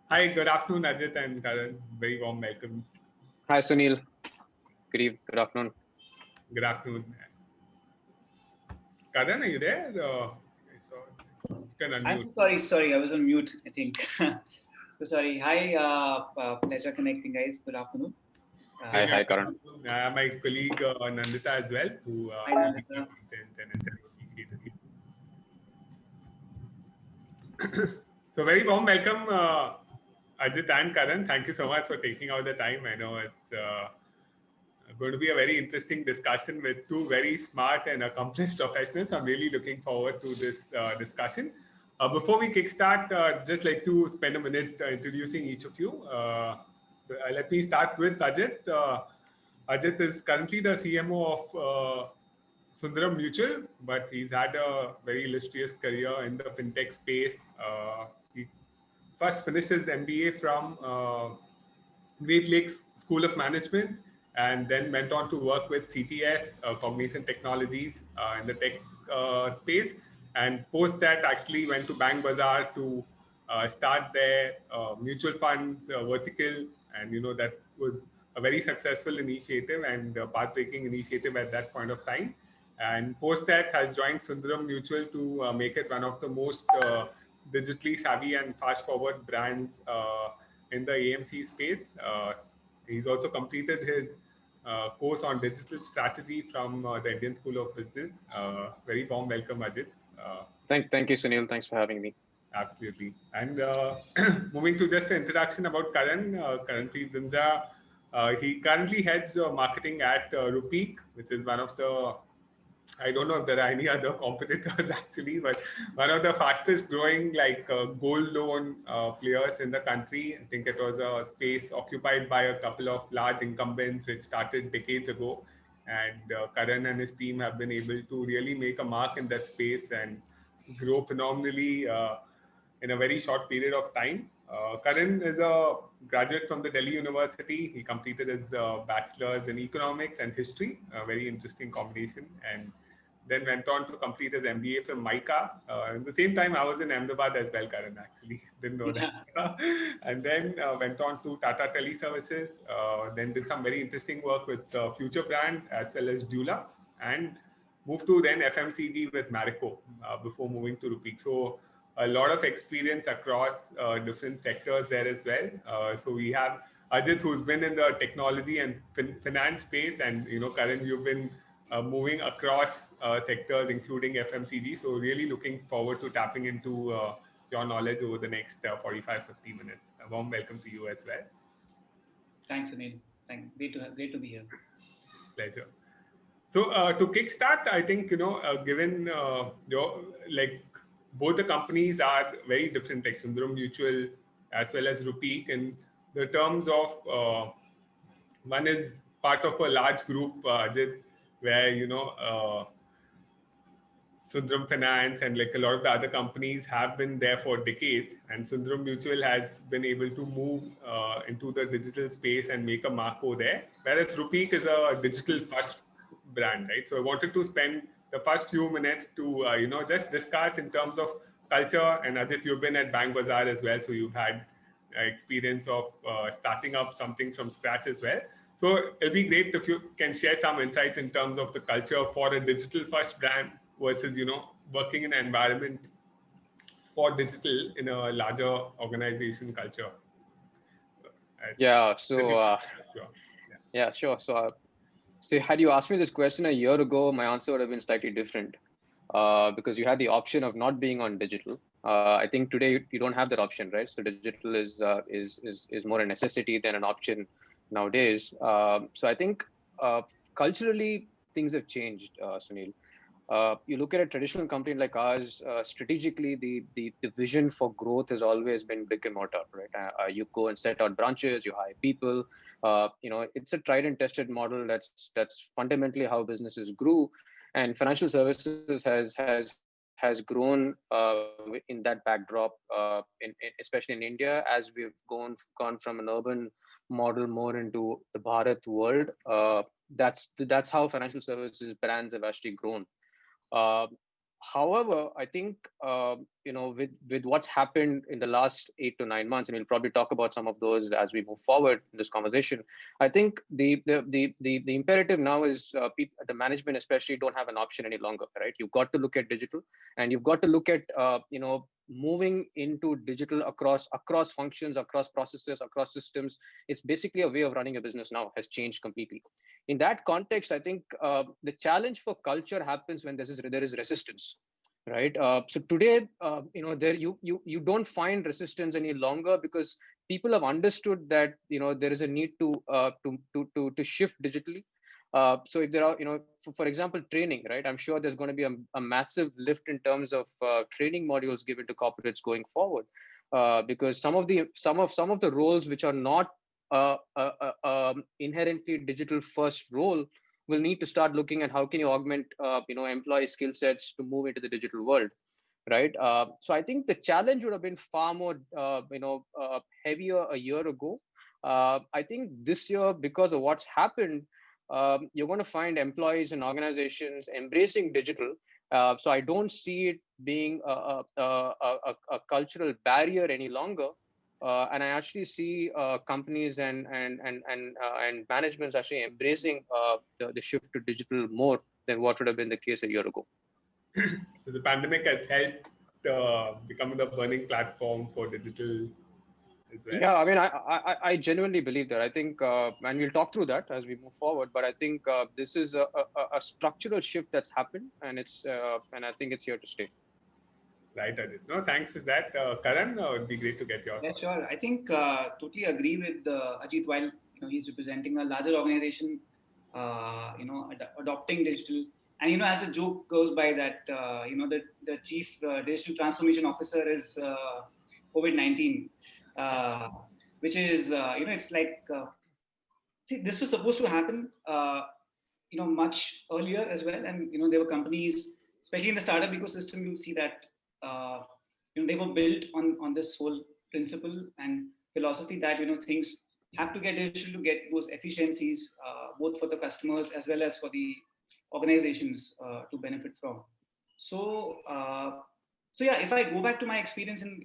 Hi, good afternoon, Ajit and Karan. Very warm welcome. Hi, Sunil. Good afternoon. Good afternoon. Karan, are you there? I saw you can I'm unmute. so sorry, I was on mute, I think. So sorry. Hi, pleasure connecting, guys. Good afternoon. Hi, Same Uh, here. hi, Karan. My colleague Nandita as well, who Hi, will be the Nandita. content and SEO initiatives. So very warm welcome, Ajit and Karan. Thank you so much for taking out the time. I know it's going to be a very interesting discussion with two very smart and accomplished professionals. I'm really looking forward to this discussion. Before we kickstart, just like to spend a minute introducing each of you. Let me start with Ajit. Ajit is currently the CMO of Sundaram Mutual, but he's had a very illustrious career in the fintech space. He first finished his MBA from Great Lakes School of Management, and then went on to work with CTS, Cognizant Technologies, in the tech space. And post that, actually went to Bank Bazaar to start their mutual funds vertical, and that was a very successful initiative and a path-breaking initiative at that point of time. And post that has joined Sundaram Mutual to make it one of the most digitally savvy and fast-forward brands in the AMC space. He's also completed his course on digital strategy from the Indian School of Business. Very warm welcome, Ajit. Uh, Thank you, Sunil. Thanks for having me. Absolutely. And moving to just the introduction about Karan, Karanpreet Dindra, he currently heads marketing at Rupeek, which is one of the, I don't know if there are any other competitors actually, but one of the fastest growing gold loan players in the country. I think it was a space occupied by a couple of large incumbents which started decades ago. And Karan and his team have been able to really make a mark in that space and grow phenomenally in a very short period of time. Karan is a graduate from the Delhi University. He completed his bachelor's in economics and history, a very interesting combination, and then went on to complete his MBA from MICA. At the same time, I was in Ahmedabad as well, Karan, actually. Didn't know yeah. that. And then went on to Tata Teleservices, then did some very interesting work with Future Brand as well as Dulux, and moved to then FMCG with Marico before moving to Rupeek. So a lot of experience across different sectors there as well. So we have Ajit, who's been in the technology and finance space, and Karan, you've been moving across sectors, including FMCG. So really looking forward to tapping into your knowledge over the next 45-50 minutes. A warm welcome to you as well. Thanks, Sunil. Great to be here. Pleasure. So to kickstart, I think given your like both the companies are very different, like Sundaram Mutual as well as Rupeek, in the terms of one is part of a large group, Ajit, where Sundaram Finance and like a lot of the other companies have been there for decades, and Sundaram Mutual has been able to move into the digital space and make a mark over there. Whereas Rupeek is a digital first brand, right? So I wanted to spend the first few minutes to just discuss in terms of culture. And Ajit, you've been at Bank Bazaar as well, so you've had experience of starting up something from scratch as well. So it'll be great if you can share some insights in terms of the culture for a digital first brand versus working in an environment for digital in a larger organization culture. Uh, Yeah. If So, you sure. Yeah. yeah, sure. So had you asked me this question a year ago, my answer would have been slightly different. Because you had the option of not being on digital. I think today you don't have that option, right? So digital is more a necessity than an option nowadays. So I think culturally things have changed, Sunil. You look at a traditional company like ours, strategically, the vision for growth has always been brick and mortar, right? You go and set out branches, you hire people. It's a tried and tested model. That's fundamentally how businesses grew, and financial services has grown in that backdrop, especially in India, as we've gone from an urban model more into the Bharat world. That's how financial services brands have actually grown. Uh, However, I think with what's happened in the last 8 to 9 months, and we'll probably talk about some of those as we move forward in this conversation. I think the imperative now is the management especially don't have an option any longer, right? You've got to look at digital, and you've got to look at moving into digital across functions, across processes, across systems. It's basically a way of running a business now, has changed completely. In that context, I think the challenge for culture happens when there is resistance, right? So today, there you don't find resistance any longer, because people have understood that there is a need to shift digitally. So if there are, for example, training, right? I'm sure there's going to be a massive lift in terms of training modules given to corporates going forward, because some of the roles which are not inherently digital first role will need to start looking at how can you augment employee skill sets to move into the digital world, right? So I think the challenge would have been far more heavier a year ago. I think this year, because of what's happened, you're going to find employees and organizations embracing digital. So I don't see it being a cultural barrier any longer. And I actually see companies and managements actually embracing the shift to digital more than what would have been the case a year ago. So the pandemic has helped become the burning platform for digital as well. Yeah, I mean, I genuinely believe that. I think, and we'll talk through that as we move forward. But I think this is a structural shift that's happened, and I think it's here to stay. Right, Ajit. No, thanks for that. Karan, it would be great to get your Yeah, thoughts. sure. I think totally agree with Ajit. While he's representing a larger organization, adopting digital, and as the joke goes by that the chief digital transformation officer is COVID-19, which is it's like see, this was supposed to happen much earlier as well, and there were companies, especially in the startup ecosystem, you'll see that they were built on this whole principle and philosophy that things have to get digital to get those efficiencies, both for the customers as well as for the organizations to benefit from. So yeah, if I go back to my experience in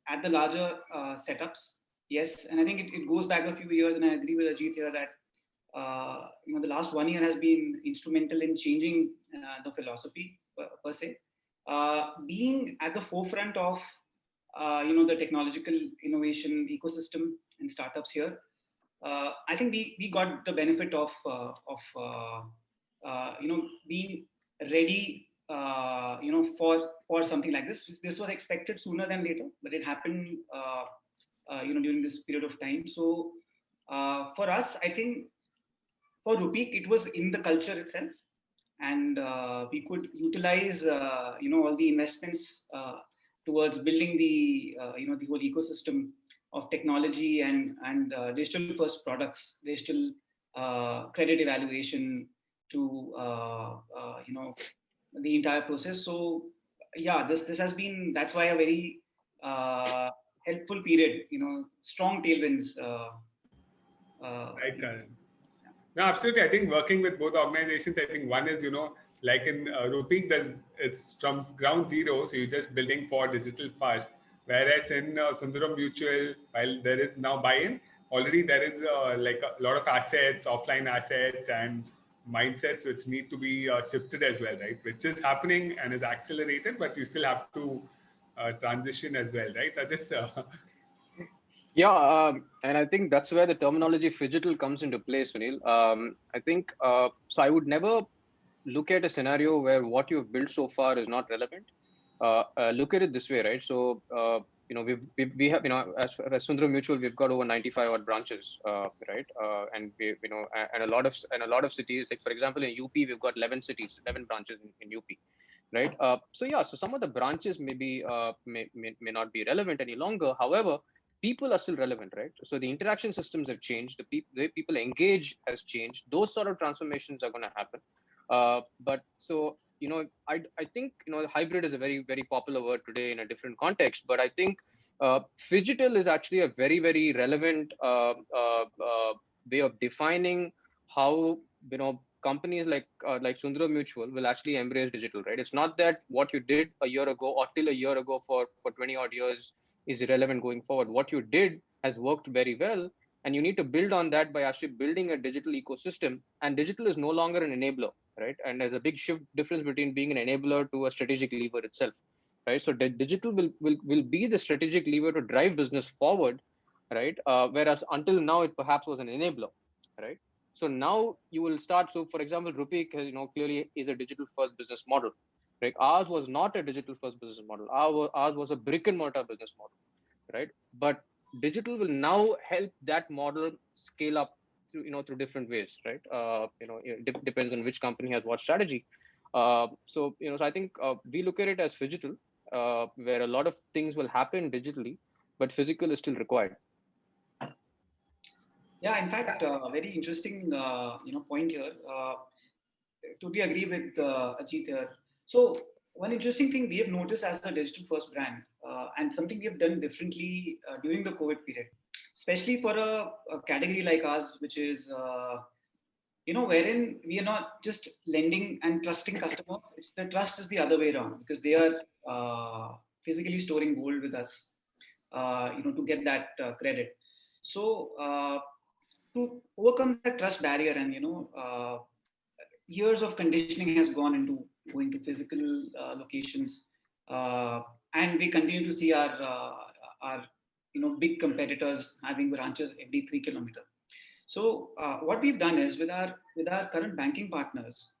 at the larger setups, yes, and I think it goes back a few years, and I agree with Ajit here that the last 1 year has been instrumental in changing the philosophy per se. Being at the forefront of the technological innovation ecosystem and startups here, I think we got the benefit of being ready for something like this. This was expected sooner than later, but it happened during this period of time. So for us, I think for Rupeek, it was in the culture itself, and we could utilize all the investments towards building the the whole ecosystem of technology and digital first products, digital credit evaluation to the entire process. So yeah, this has been, that's why, a very helpful period, strong tailwinds. Right, Karan. No, absolutely. I think working with both organizations, I think one is, like in Rupeek, it's from ground zero, so you're just building for digital first. Whereas in Sundaram Mutual, while there is now buy-in, already there is like a lot of assets, offline assets, and mindsets which need to be shifted as well, right? Which is happening and is accelerated, but you still have to transition as well, right? Yeah, and I think that's where the terminology phygital comes into play, Sunil. I think so. I would never look at a scenario where what you've built so far is not relevant. Look at it this way, right? So we have as Sundaram Mutual, we've got over 95 odd branches, right? And we and a lot of cities, like for example in UP, we've got 11 branches in UP. Right. So yeah, so some of the branches may not be relevant any longer. However, people are still relevant, right? So the interaction systems have changed. The way people engage has changed. Those sort of transformations are going to happen. But so I think hybrid is a very, very popular word today in a different context. But I think phygital is actually a very, very relevant way of defining how companies like Sundaram Mutual will actually embrace digital, right? It's not that what you did a year ago or till a year ago for 20 odd years is irrelevant going forward. What you did has worked very well, and you need to build on that by actually building a digital ecosystem. And digital is no longer an enabler, right? And there's a big shift difference between being an enabler to a strategic lever itself, right? So digital will be the strategic lever to drive business forward, right? Whereas until now it perhaps was an enabler, right? So now you will start. So for example, Rupeek, clearly is a digital first business model, right? Ours was not a digital first business model. Ours was a brick and mortar business model, right? But digital will now help that model scale up through through different ways, right? It depends on which company has what strategy. So I think we look at it as phygital, where a lot of things will happen digitally, but physical is still required. Yeah, in fact, very interesting, point here. Totally agree with Ajit here. So one interesting thing we have noticed as a digital first brand, and something we have done differently during the COVID period, especially for a category like ours, which is wherein we are not just lending and trusting customers. It's the trust is the other way around because they are physically storing gold with us, to get that credit. So to overcome that trust barrier, and years of conditioning has gone into going to physical locations, and we continue to see our big competitors having branches every 3 kilometers. So what we've done is with our current banking partners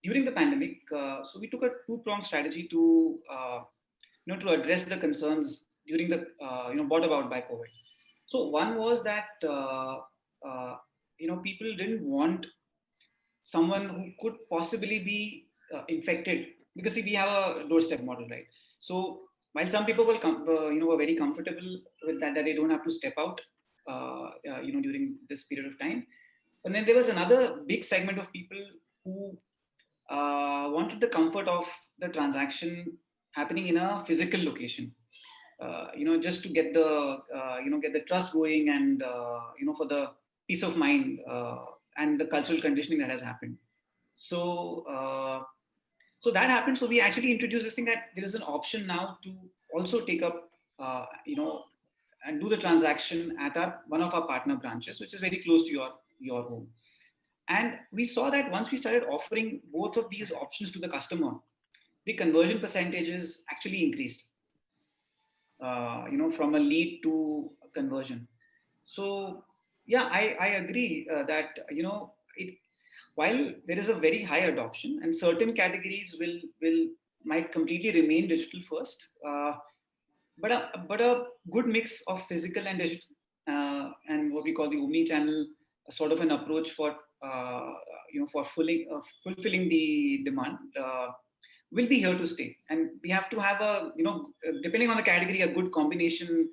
during the pandemic. So we took a two-pronged strategy to address the concerns during the brought about by COVID. So one was that people didn't want someone who could possibly be infected, because see, we have a doorstep model, right? So while some people were very comfortable with that they don't have to step out during this period of time, and then there was another big segment of people who wanted the comfort of the transaction happening in a physical location, just to get the trust going, and for the peace of mind and the cultural conditioning that has happened. So so that happened. So we actually introduced this thing that there is an option now to also take up and do the transaction at one of our partner branches, which is very close to your home. And we saw that once we started offering both of these options to the customer, the conversion percentages actually increased, from a lead to a conversion. So yeah, I agree that while there is a very high adoption and certain categories might completely remain digital first, but a good mix of physical and digital, and what we call the omni-channel sort of an approach for fulfilling the demand, will be here to stay. And we have to have depending on the category, a good combination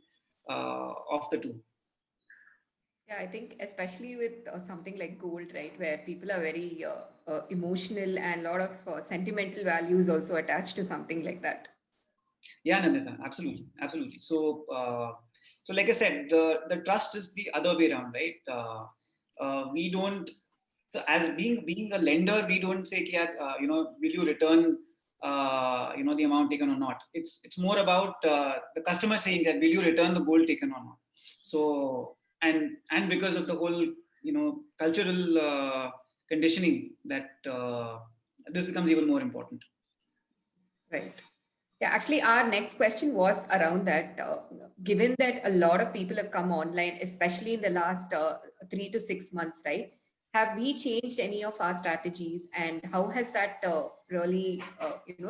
of the two. Yeah, I think especially with something like gold, right, where people are very emotional and a lot of sentimental values also attached to something like that. Yeah, Nandita, absolutely. So, so like I said, the trust is the other way around, right? We don't. So, as being a lender, we don't say, will you return, the amount taken or not? It's more about the customer saying that will you return the gold taken or not. So, and because of the whole, cultural conditioning, that this becomes even more important. Right. Yeah, actually, our next question was around that. Given that a lot of people have come online, especially in the last 3 to 6 months, right? Have we changed any of our strategies, and how has that really,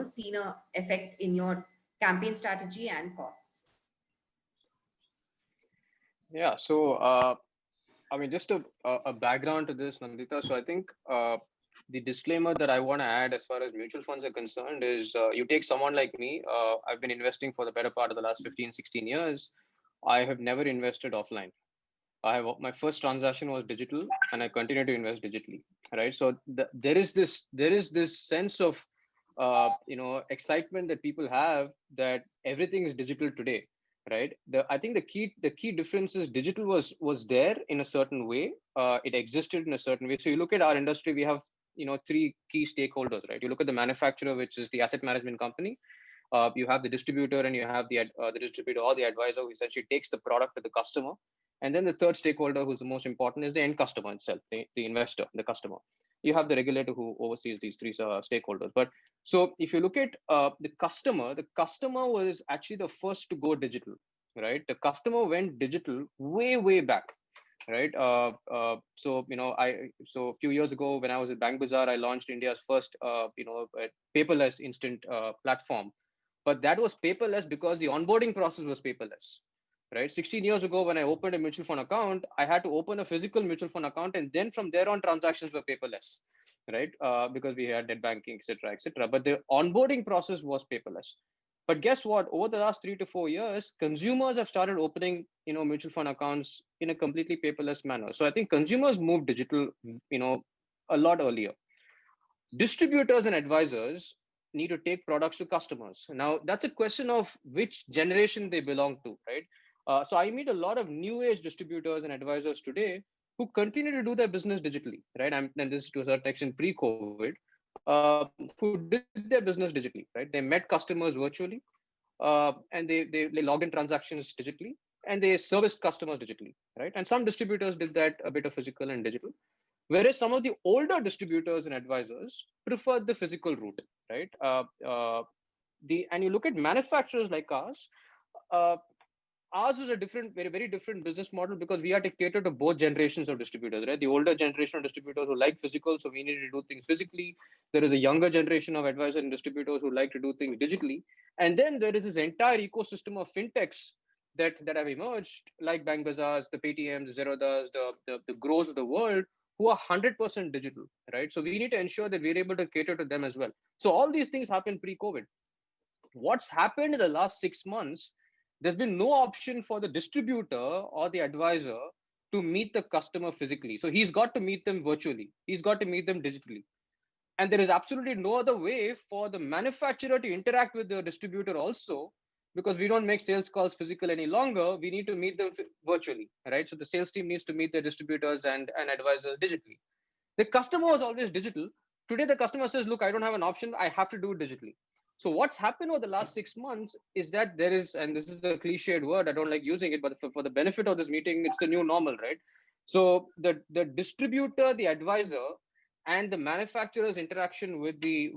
seen a effect in your campaign strategy and costs? Yeah. So just a background to this, Nandita. So I think the disclaimer that I want to add as far as mutual funds are concerned is you take someone like me. I've been investing for the better part of the last 15, 16 years. I have never invested offline. My first transaction was digital, and I continue to invest digitally. Right. So there is this sense of excitement that people have that everything is digital today. Right. I think the key difference is digital was there in a certain way. It existed in a certain way. So you look at our industry, we have three key stakeholders, right? You look at the manufacturer, which is the asset management company. You have the distributor, and you have the distributor or the advisor, who essentially takes the product to the customer. And then the third stakeholder, who's the most important, is the end customer itself, the investor, the customer. You have the regulator who oversees these three stakeholders. But so if you look at the customer was actually the first to go digital, right? The customer went digital way back, right? So a few years ago when I was at Bank Bazaar, I launched India's first paperless instant platform. But that was paperless because the onboarding process was paperless, right? 16 years ago, when I opened a mutual fund account, I had to open a physical mutual fund account, and then from there on, transactions were paperless, right? Because we had net banking, etc. But the onboarding process was paperless. But guess what? Over the last 3 to 4 years, consumers have started opening, mutual fund accounts in a completely paperless manner. So I think consumers moved digital, a lot earlier. Distributors and advisors need to take products to customers. Now, that's a question of which generation they belong to, right? So I meet a lot of new age distributors and advisors today who continue to do their business digitally, right? And this is to a certain extent pre-COVID, who did their business digitally, right? They met customers virtually, and they logged in transactions digitally, and they serviced customers digitally, right? And some distributors did that a bit of physical and digital, whereas some of the older distributors and advisors preferred the physical route, right? And you look at manufacturers like ours. Ours was a very different business model because we had to cater to both generations of distributors, right? The older generation of distributors who like physical, so we needed to do things physically. There is a younger generation of advisors and distributors who like to do things digitally. And then there is this entire ecosystem of fintechs that have emerged, like Bank Bazaars, the Paytms, the Zerodhas, the Grows of the world, who are 100% digital, right? So we need to ensure that we're able to cater to them as well. So all these things happened pre-COVID. What's happened in the last 6 months, there's been no option for the distributor or the advisor to meet the customer physically. So he's got to meet them virtually. He's got to meet them digitally. And there is absolutely no other way for the manufacturer to interact with the distributor also, because we don't make sales calls physical any longer. We need to meet them virtually, right? So the sales team needs to meet the distributors and advisors digitally. The customer was always digital. Today, the customer says, look, I don't have an option. I have to do it digitally. So what's happened over the last 6 months is that there is, and this is a cliched word, I don't like using it, but for the benefit of this meeting, it's the new normal, right? So the distributor, the advisor, and the manufacturer's interaction with the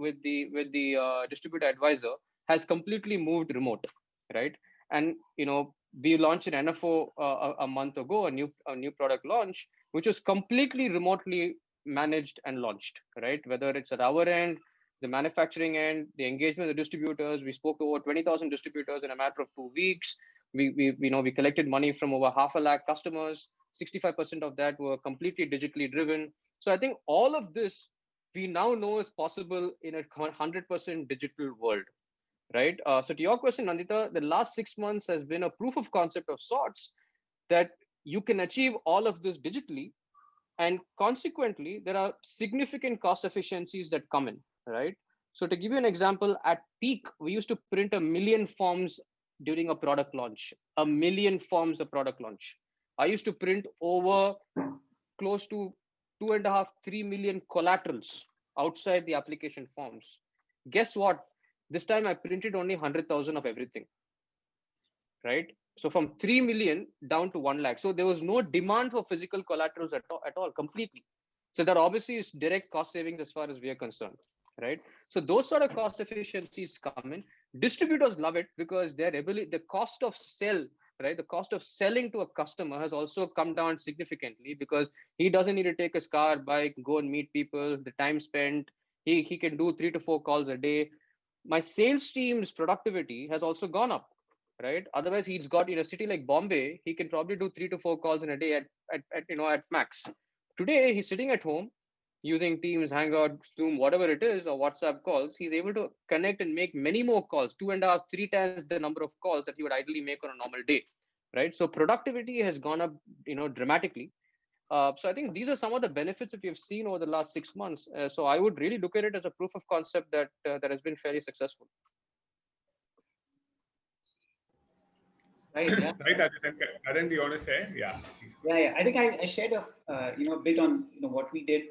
distributor advisor has completely moved remote, right? And we launched an NFO a month ago, a new product launch, which was completely remotely managed and launched, right? Whether it's at our end, the manufacturing end, the engagement of the distributors. We spoke to over 20,000 distributors in a matter of 2 weeks. We collected money from over 500,000 customers. 65% of that were completely digitally driven. So I think all of this we now know is possible in a 100% digital world, right? So to your question, Nandita, the last 6 months has been a proof of concept of sorts that you can achieve all of this digitally. And consequently, there are significant cost efficiencies that come in, right? So to give you an example, at peak, we used to print 1 million forms during a product launch. 1 million forms a product launch. I used to print over close to 2.5, 3 million collaterals outside the application forms. Guess what? This time I printed only 100,000 of everything, right? So from 3 million down to 1 lakh. So there was no demand for physical collaterals at all, completely. So that obviously is direct cost savings as far as we are concerned, right? So those sort of cost efficiencies come in. Distributors love it because their ability, the cost of sell, right? The cost of selling to a customer has also come down significantly because he doesn't need to take his car, bike, go and meet people, the time spent. He can do 3 to 4 calls a day. My sales team's productivity has also gone up, right? Otherwise, he's got in a city like Bombay, he can probably do 3 to 4 calls in a day at max. Today, he's sitting at home using Teams, Hangout, Zoom, whatever it is, or WhatsApp calls. He's able to connect and make many more calls, 2.5, 3 times the number of calls that he would ideally make on a normal day, right? So productivity has gone up, dramatically. So I think these are some of the benefits that we have seen over the last 6 months. So I would really look at it as a proof of concept that has been fairly successful. Right. Yeah. Right, Ajit. Karan, do you want to say? Yeah. Please. Yeah. I think I shared a bit on what we did.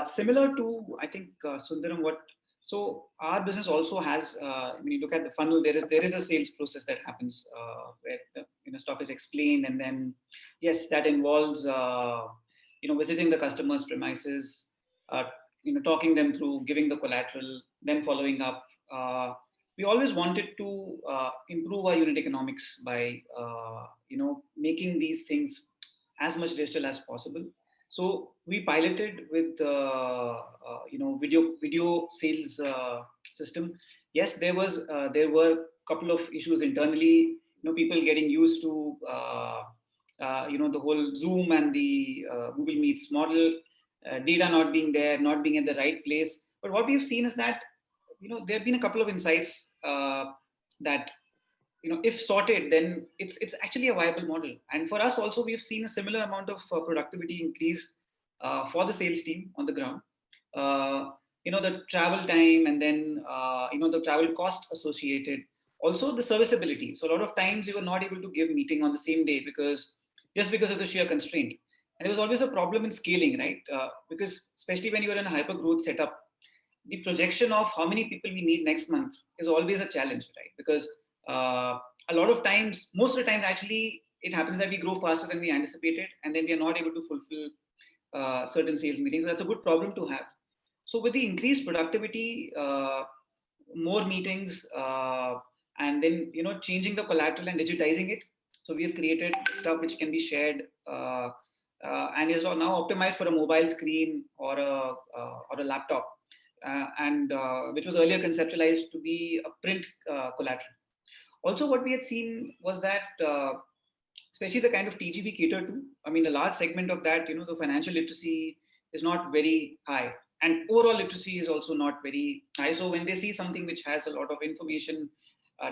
Similar to, I think, Sundaram, so our business also has, when you look at the funnel, there is a sales process that happens where the stuff is explained, and then yes, that involves visiting the customer's premises, talking them through, giving the collateral, then following up. We always wanted to improve our unit economics by making these things as much digital as possible. So we piloted with video sales system. Yes, there were a couple of issues internally. People getting used to the whole Zoom and the Google Meets model, data not being there, not being at the right place. But what we've seen is that there have been a couple of insights that if sorted, then it's actually a viable model. And for us also, we've seen a similar amount of productivity increase for the sales team on the ground. The travel time, and then the travel cost associated. Also the serviceability. So a lot of times we were not able to give meeting on the same day because of the sheer constraint. And there was always a problem in scaling, right? Because especially when you are in a hyper growth setup, the projection of how many people we need next month is always a challenge, right? Because a lot of times, most of the time, actually, it happens that we grow faster than we anticipated, and then we are not able to fulfill certain sales meetings. That's a good problem to have. So with the increased productivity, more meetings, and then changing the collateral and digitizing it. So we have created stuff which can be shared and is now optimized for a mobile screen or a laptop, and which was earlier conceptualized to be a print collateral. Also, what we had seen was that, especially the kind of TG we cater to, I mean, the large segment of that, the financial literacy is not very high. And overall literacy is also not very high. So when they see something which has a lot of information,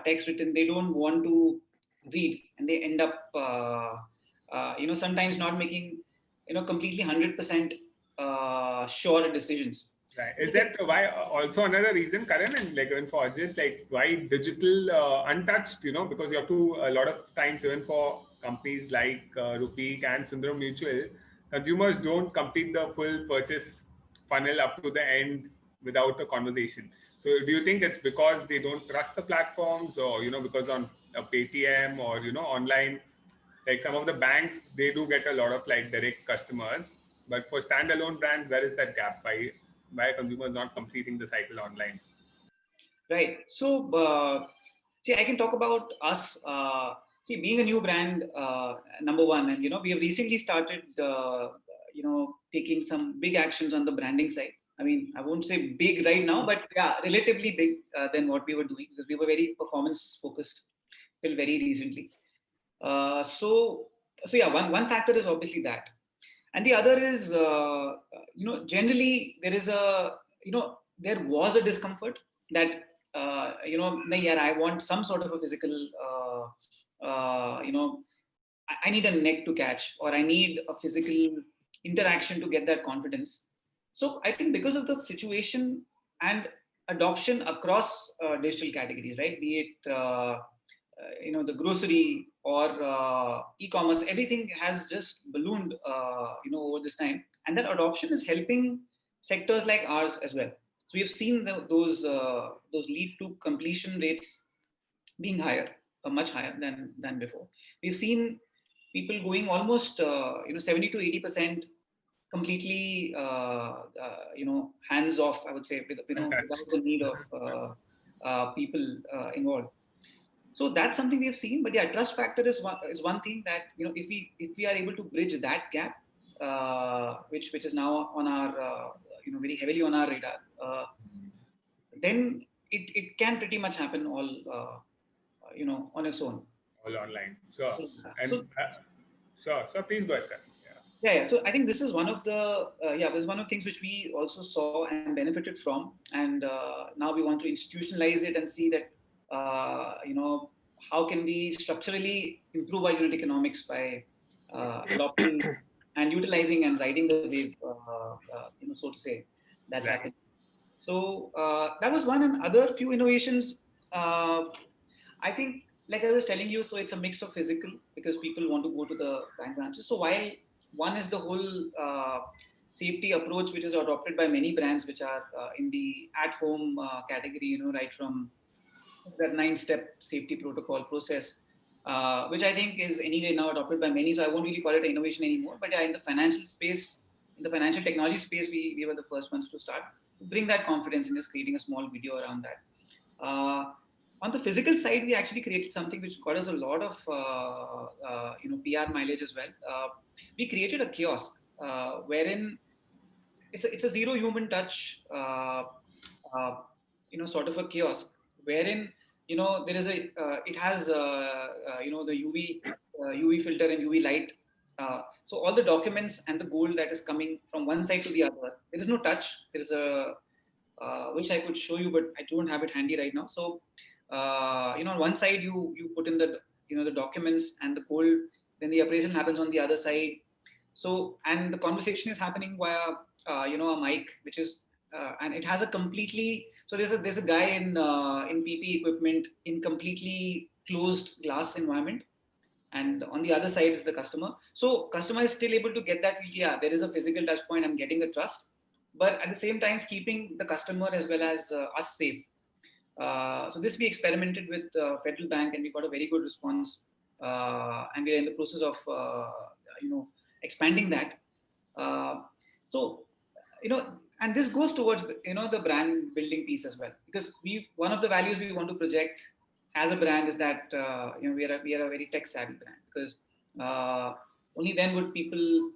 text written, they don't want to read, and they end up, sometimes not making, completely 100% sure decisions. Right. Is that why also another reason, Karan, and like even for Ajit, like why digital untouched, because you have to, a lot of times, even for companies like Rupeek and Sundaram Mutual, consumers don't complete the full purchase funnel up to the end without a conversation. So do you think it's because they don't trust the platforms, or, because on a Paytm or, online, like some of the banks, they do get a lot of like direct customers, but for standalone brands, where is that gap? By consumers not completing the cycle online? Right. So, see, I can talk about us. Being a new brand, number one, and we have recently started, taking some big actions on the branding side. I mean, I won't say big right now, but yeah, relatively big than what we were doing, because we were very performance focused till very recently. So yeah, one factor is obviously that. And the other is, generally there is there was a discomfort that, I want some sort of a physical, I need a neck to catch, or I need a physical interaction to get that confidence. So I think because of the situation and adoption across digital categories, right? Be it, the grocery or e-commerce, everything has just ballooned, over this time, and that adoption is helping sectors like ours as well. So we've seen those lead to completion rates being higher, much higher than before. We've seen people going almost 70 to 80% completely hands off, I would say, without the need of people involved. So that's something we have seen. But yeah, trust factor is one thing that, if we are able to bridge that gap, which is now on our very heavily on our radar, then it can pretty much happen all on its own. All online. Sure. Yeah. And so please go ahead. Yeah. So I think this is one of the was one of the things which we also saw and benefited from, and now we want to institutionalize it and see that how can we structurally improve our unit economics by adopting and utilizing and riding the wave, so to say, that's happening. So that was one, and other few innovations. I think, like I was telling you, so it's a mix of physical, because people want to go to the bank branches. So while one is the whole safety approach which is adopted by many brands which are in the at-home category, right from that 9-step safety protocol process, which I think is anyway now adopted by many. So I won't really call it an innovation anymore. But yeah, in the financial space, in the financial technology space, we were the first ones to start to bring that confidence in just creating a small video around that. On the physical side, we actually created something which got us a lot of PR mileage as well. We created a kiosk wherein it's a zero human touch sort of a kiosk wherein there is a it has the UV filter and UV light. So all the documents and the gold that is coming from one side to the other, there is no touch. There is a which I could show you, but I don't have it handy right now. So on one side you put in the the documents and the gold, then the appraisal happens on the other side. So and the conversation is happening via a mic, which is and it has a completely, so there's a guy in PP equipment in completely closed glass environment, and on the other side is the customer. So customer is still able to get that feel, yeah, there is a physical touch point, I'm getting the trust, but at the same time keeping the customer as well as us safe. So this we experimented with Federal Bank, and we got a very good response, and we are in the process of expanding that. So and this goes towards the brand building piece as well, because one of the values we want to project as a brand is that we are a very tech savvy brand, because only then would people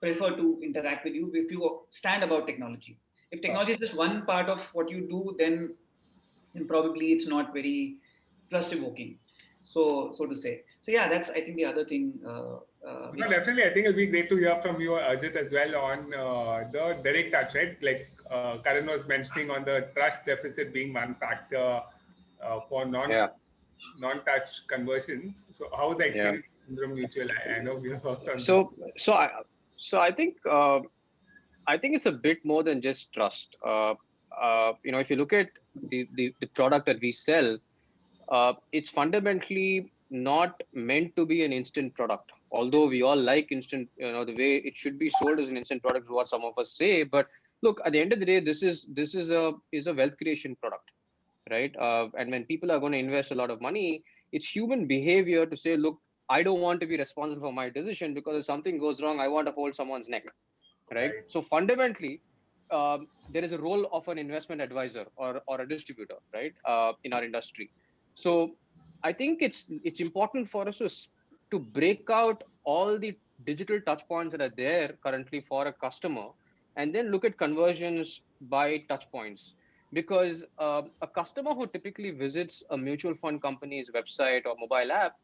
prefer to interact with you if you stand about technology. If technology is just one part of what you do, then probably it's not very trust evoking, so to say. So yeah, that's I think the other thing. No, definitely, I think it'll be great to hear from you, Ajit, as well on the direct touch, right? Like Karan was mentioning on the trust deficit being one factor for non-touch conversions. So how was the experience in Sundaram Mutual? I know we worked on this. So I think it's a bit more than just trust. If you look at the product that we sell, it's fundamentally not meant to be an instant product. Although we all like instant, the way it should be sold as an instant product is what some of us say. But look, at the end of the day, this is a wealth creation product, right? And when people are going to invest a lot of money, it's human behavior to say, look, I don't want to be responsible for my decision, because if something goes wrong, I want to hold someone's neck, right? So fundamentally, there is a role of an investment advisor or a distributor, right, in our industry. So I think it's important for us to break out all the digital touch points that are there currently for a customer, and then look at conversions by touch points. Because a customer who typically visits a mutual fund company's website or mobile app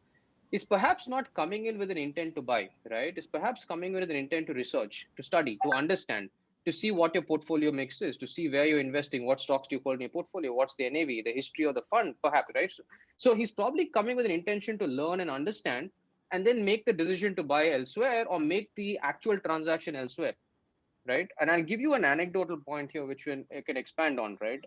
is perhaps not coming in with an intent to buy, right? It's perhaps coming in with an intent to research, to study, to understand, to see what your portfolio mix is, to see where you're investing, what stocks do you hold in your portfolio, what's the NAV, the history of the fund, perhaps, right? So he's probably coming with an intention to learn and understand, and then make the decision to buy elsewhere or make the actual transaction elsewhere, right? And I'll give you an anecdotal point here, which I can expand on, right?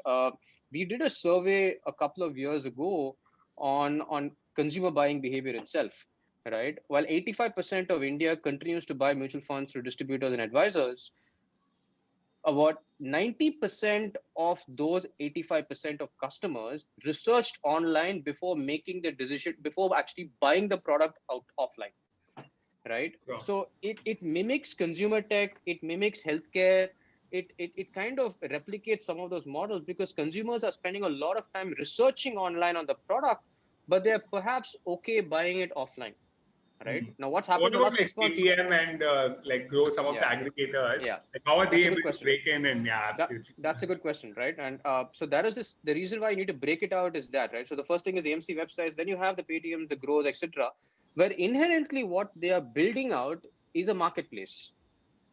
We did a survey a couple of years ago on consumer buying behavior itself, right? While 85% of India continues to buy mutual funds through distributors and advisors, about 90% of those 85% of customers researched online before making the decision, before actually buying the product out offline, right? Sure. So it mimics consumer tech, it mimics healthcare, it kind of replicates some of those models, because consumers are spending a lot of time researching online on the product, but they're perhaps okay buying it offline. Right. Now, what's happened in the last 6 months? Paytm and grow some of the aggregators. Yeah. Like how are they able to break in? And that's a good question, right? And so that is the reason why you need to break it out is that, right? So the first thing is AMC websites, then you have the Paytm, the Grows, etc., where inherently what they are building out is a marketplace,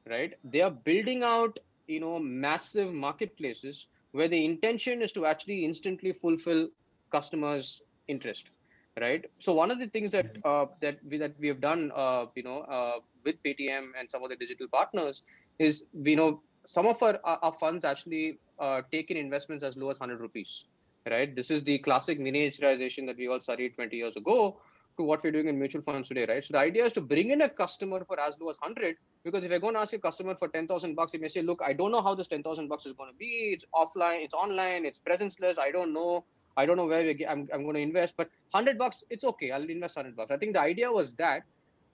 right? They are building out, massive marketplaces where the intention is to actually instantly fulfill customers' interest. Right. So one of the things that we have done, with Paytm and some of the digital partners is, some of our funds actually take in investments as low as 100 rupees. Right. This is the classic miniaturization that we all studied 20 years ago, to what we're doing in mutual funds today, right? So the idea is to bring in a customer for as low as 100, because if you're going to ask a customer for 10,000 bucks, he may say, look, I don't know how this 10,000 bucks is going to be. It's offline, it's online, it's presenceless. I don't know where I'm going to invest, but 100 bucks, it's okay. I'll invest 100 bucks. I think the idea was that.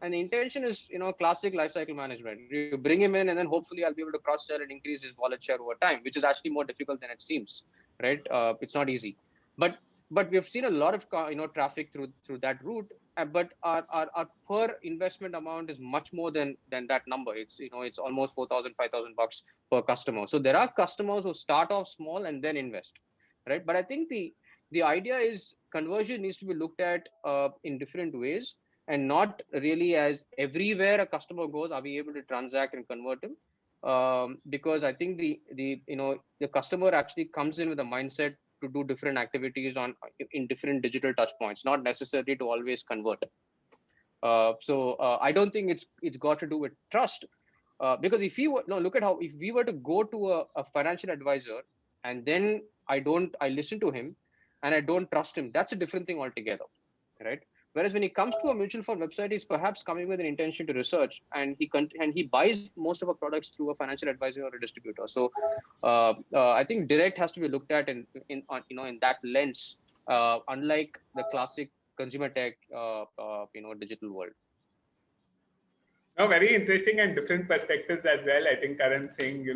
And the intention is, classic lifecycle management. You bring him in, and then hopefully I'll be able to cross sell and increase his wallet share over time, which is actually more difficult than it seems, right? It's not easy, but we've seen a lot of traffic through that route. But our per investment amount is much more than that number. It's almost 4,000, 5,000 bucks per customer. So there are customers who start off small and then invest, right? But I think the idea is conversion needs to be looked at in different ways, and not really as everywhere a customer goes, are we able to transact and convert him? Because I think the customer actually comes in with a mindset to do different activities in different digital touch points, not necessarily to always convert. So I don't think it's got to do with trust, because if we were to go to a financial advisor and then I listen to him and I don't trust him, that's a different thing altogether, right? Whereas when he comes to a mutual fund website, he's perhaps coming with an intention to research, and he buys most of our products through a financial advisor or a distributor. So I think direct has to be looked at in that lens, unlike the classic consumer tech digital world. No, very interesting and different perspectives as well. I think Karan saying,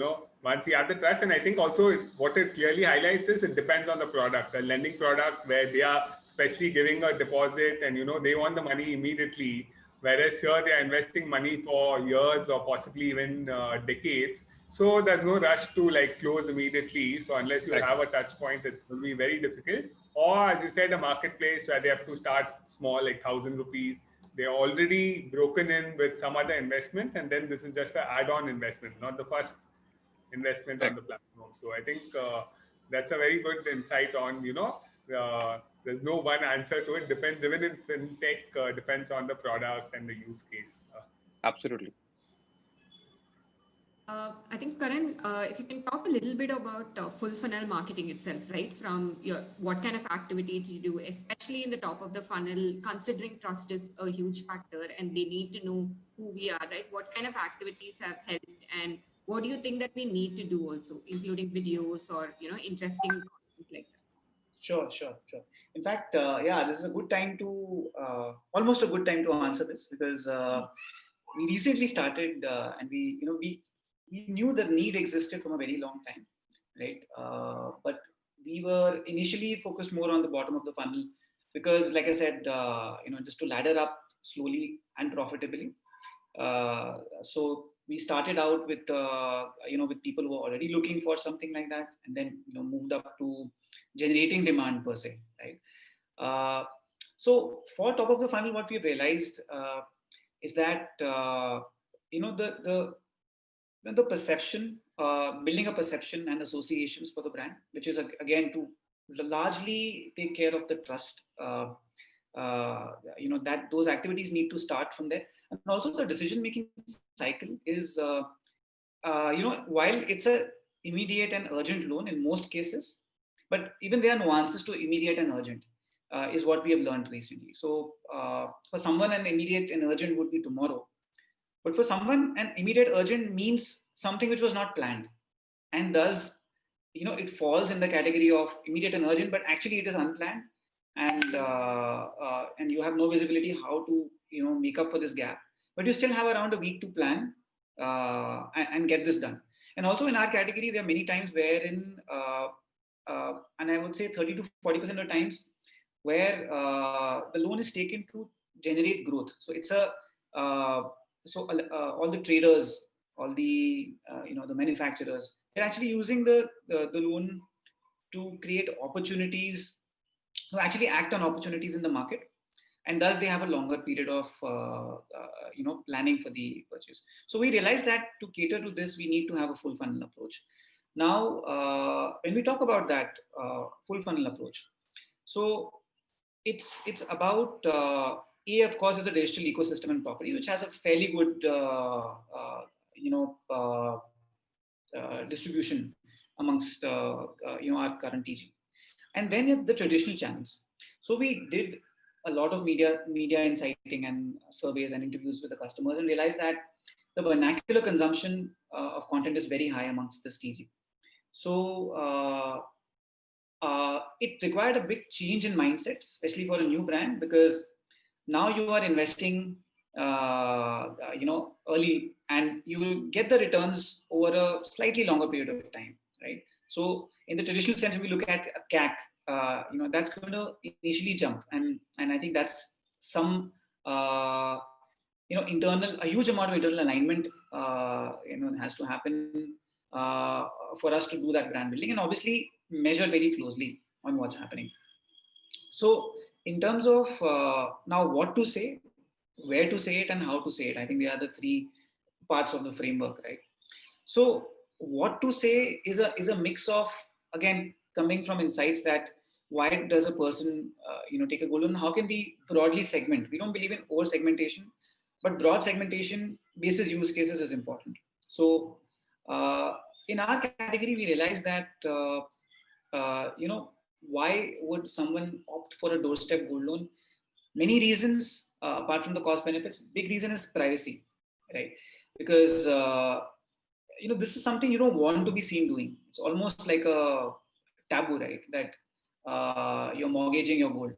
once you have the trust, and I think also what it clearly highlights is it depends on the product. A lending product where they are especially giving a deposit and, they want the money immediately, whereas here they are investing money for years or possibly even decades. So there's no rush to close immediately. So unless you have a touch point, it's going to be very difficult. Or as you said, a marketplace where they have to start small, like 1,000 rupees. They're already broken in with some other investments, and then this is just an add-on investment, not the first investment on the platform. So I think that's a very good insight on, there's no one answer to it. Depends, even in fintech, depends on the product and the use case. Absolutely. I think, Karan, if you can talk a little bit about full funnel marketing itself, right? From what kind of activities you do, especially in the top of the funnel, considering trust is a huge factor and they need to know who we are, right? What kind of activities have helped, and what do you think that we need to do also, including videos or, interesting content like that? Sure. In fact, this is a good time to, almost a good time to answer this, because we recently started and we knew the need existed from a very long time, right? But we were initially focused more on the bottom of the funnel because, like I said, just to ladder up slowly and profitably. So we started out with with people who are already looking for something like that, and then moved up to generating demand per se, right? So for top of the funnel, what we realized is that the perception, building a perception and associations for the brand, which is again to largely take care of the trust. That those activities need to start from there, and also the decision-making cycle is, while it's a immediate and urgent loan in most cases, but even there are nuances to immediate and urgent, is what we have learned recently. So for someone, an immediate and urgent would be tomorrow. But for someone, an immediate urgent means something which was not planned, and thus, it falls in the category of immediate and urgent, but actually it is unplanned, and you have no visibility how to make up for this gap. But you still have around a week to plan and get this done. And also in our category, there are many times wherein, and I would say 30 to 40% of the times, where the loan is taken to generate growth. So it's all the traders, all the the manufacturers, they're actually using the loan to create opportunities, to actually act on opportunities in the market, and thus they have a longer period of planning for the purchase. So we realized that to cater to this, we need to have a full funnel approach. Now, when we talk about that full funnel approach, so it's about of course, is the digital ecosystem and property, which has a fairly good distribution amongst our current TG, and then the traditional channels. So we did a lot of media insighting and surveys and interviews with the customers, and realized that the vernacular consumption of content is very high amongst this TG. So it required a big change in mindset, especially for a new brand, because now you are investing, early, and you will get the returns over a slightly longer period of time, right? So in the traditional sense, if we look at a CAC, that's going to initially jump, and I think that's some a huge amount of internal alignment has to happen for us to do that brand building, and obviously measure very closely on what's happening. So in terms of now what to say, where to say it, and how to say it, I think they are the three parts of the framework, right? So what to say is a mix of, again, coming from insights that why does a person take a gold loan? How can we broadly segment? We don't believe in over segmentation, but broad segmentation basis use cases is important. So in our category, we realized that why would someone opt for a doorstep gold loan? Many reasons, apart from the cost benefits. Big reason is privacy, right? Because this is something you don't want to be seen doing. It's almost like a taboo, right? That you're mortgaging your gold.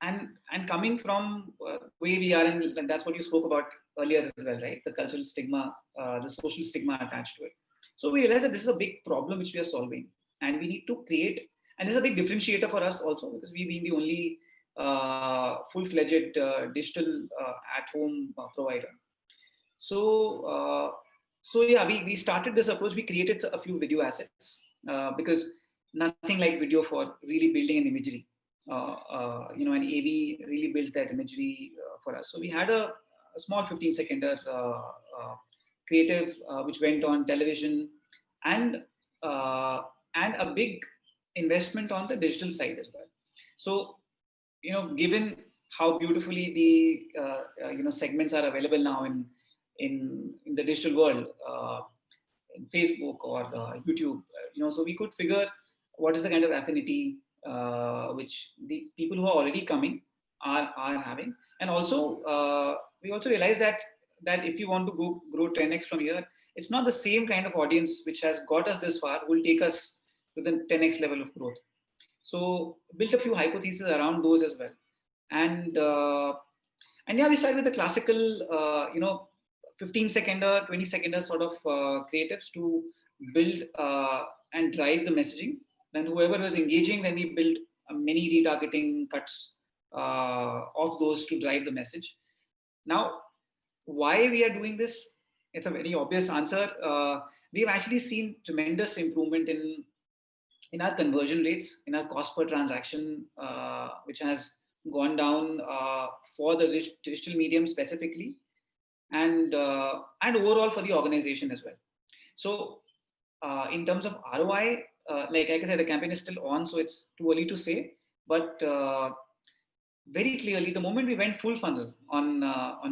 And coming from way we are in, and that's what you spoke about earlier as well, right? The cultural stigma, the social stigma attached to it. So we realize that this is a big problem which we are solving, and we need to create. And this is a big differentiator for us also, because we've been the only full-fledged digital at-home provider. So yeah, we started this approach. We created a few video assets because nothing like video for really building an imagery. And AV really built that imagery for us. So we had a small 15-seconder creative which went on television, and a big investment on the digital side as well. So given how beautifully the segments are available now in the digital world, in Facebook or YouTube, so we could figure what is the kind of affinity which the people who are already coming are having. And also we also realized that if you want to grow 10x from here, it's not the same kind of audience which has got us this far will take us to the 10x level of growth. So built a few hypotheses around those as well. And yeah, we started with the classical 15-seconder, 20-seconder sort of creatives to build and drive the messaging. Then whoever was engaging, then we built many retargeting cuts of those to drive the message. Now, why we are doing this? It's a very obvious answer. We've actually seen tremendous improvement in our conversion rates, in our cost per transaction, which has gone down for the digital medium specifically, and overall for the organization as well. So in terms of ROI, like I said, the campaign is still on, so it's too early to say. But very clearly, the moment we went full funnel on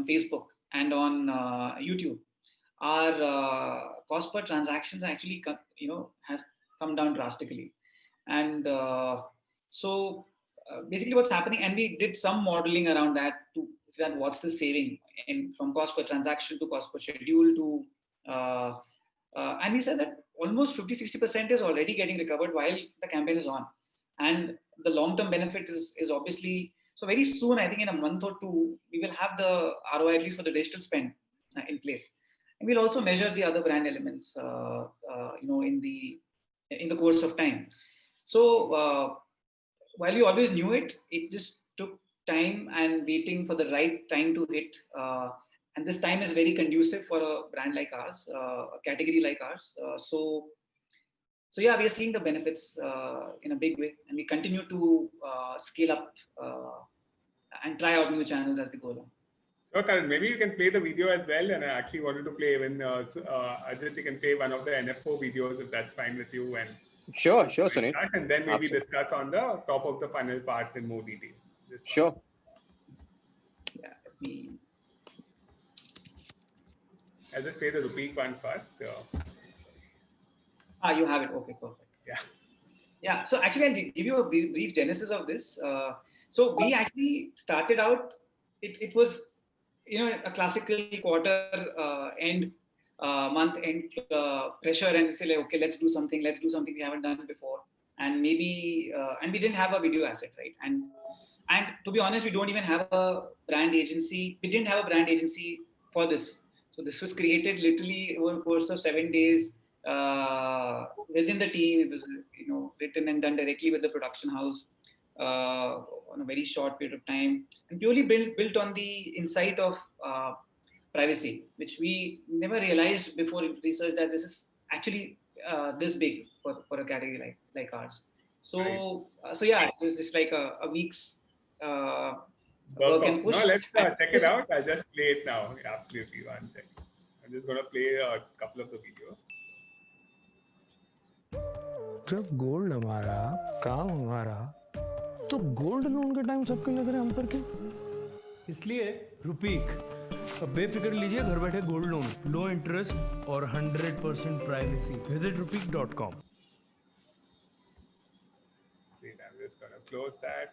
Facebook and on YouTube, our cost per transactions actually has come down drastically. And so basically what's happening, and we did some modeling around that to see that what's the saving from cost per transaction to cost per schedule to and we said that almost 50-60% is already getting recovered while the campaign is on. And the long-term benefit is obviously, so very soon, I think in a month or two, we will have the ROI at least for the digital spend in place. And we'll also measure the other brand elements in the course of time. So while we always knew it, it just took time and waiting for the right time to hit. And this time is very conducive for a brand like ours, a category like ours. So yeah, we are seeing the benefits in a big way, and we continue to scale up and try out new channels as we go along. So Karan, maybe you can play the video as well, and I actually wanted to play when Ajit, you can play one of the NFO videos if that's fine with you. And Sure, Sunil. And then maybe Absolutely. discuss on the top of the funnel part in more detail. Sure. Yeah, I'll just play the rupee one first. you have it. Okay, perfect. Yeah. Yeah, so actually, I'll give you a brief genesis of this. So we actually started out. It was, a classical quarter end, month end pressure, and say like, okay, let's do something. Let's do something we haven't done before, and maybe, and we didn't have a video asset, right? And to be honest, we don't even have a brand agency. We didn't have a brand agency for this. So this was created literally over the course of 7 days within the team. It was written and done directly with the production house on a very short period of time, and purely built on the insight of privacy, which we never realized before research that this is actually this big for a category like ours. So so yeah, it was just like a week's uh, Work work off. and No, push. let's And check it out. I'll just play it now. Absolutely, 1 second. I'm just gonna play a couple of the videos. जब gold हमारा काम हमारा तो gold loan के time सबकी नजरें हम पर क्यों? इसलिए रुपीक अब बेफिक्र लीजिए घर बैठे गोल्ड लोन, लो इंटरेस्ट और 100% privacy. Visit rupeek.com. Wait, I'm just gonna close that.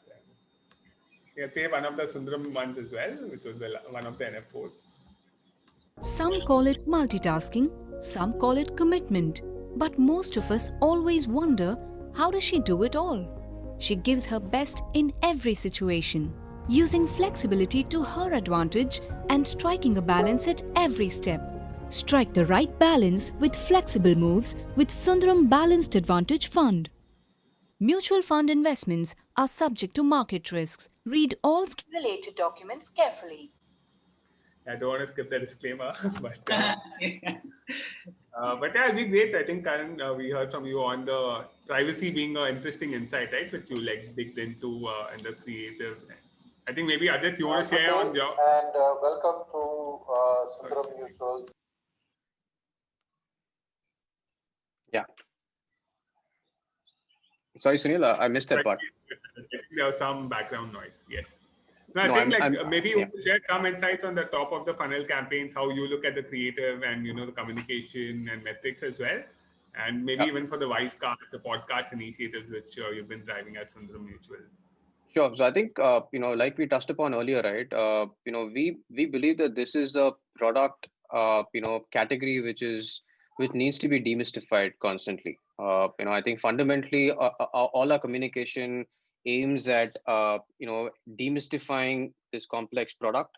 Yeah, they one of the Sundaram ones as well, which was one of the NFOs. Some call it multitasking, some call it commitment, but most of us always wonder, how does she do it all? She gives her best in every situation, using flexibility to her advantage and striking a balance at every step. Strike the right balance with flexible moves with Sundaram Balanced Advantage Fund. Mutual fund investments are subject to market risks. Read all related documents carefully. I don't want to skip the disclaimer, but yeah. yeah, it'll be great. I think, Karan, we heard from you on the privacy being an interesting insight, right? Which you like digged into in the creative. I think maybe Ajit, you want to share on your. And welcome to Sundaram Mutuals. Yeah. Sorry, Sunil, I missed that part. There was some background noise. Yes. No, I No, think maybe you yeah. could share some insights on the top of the funnel campaigns, how you look at the creative and the communication and metrics as well, and maybe even for the Wisecast, the podcast initiatives which you've been driving at Sundaram Mutual. Sure. So I think like we touched upon earlier, right? We believe that this is a product category which needs to be demystified constantly. I think fundamentally all our communication aims at demystifying this complex product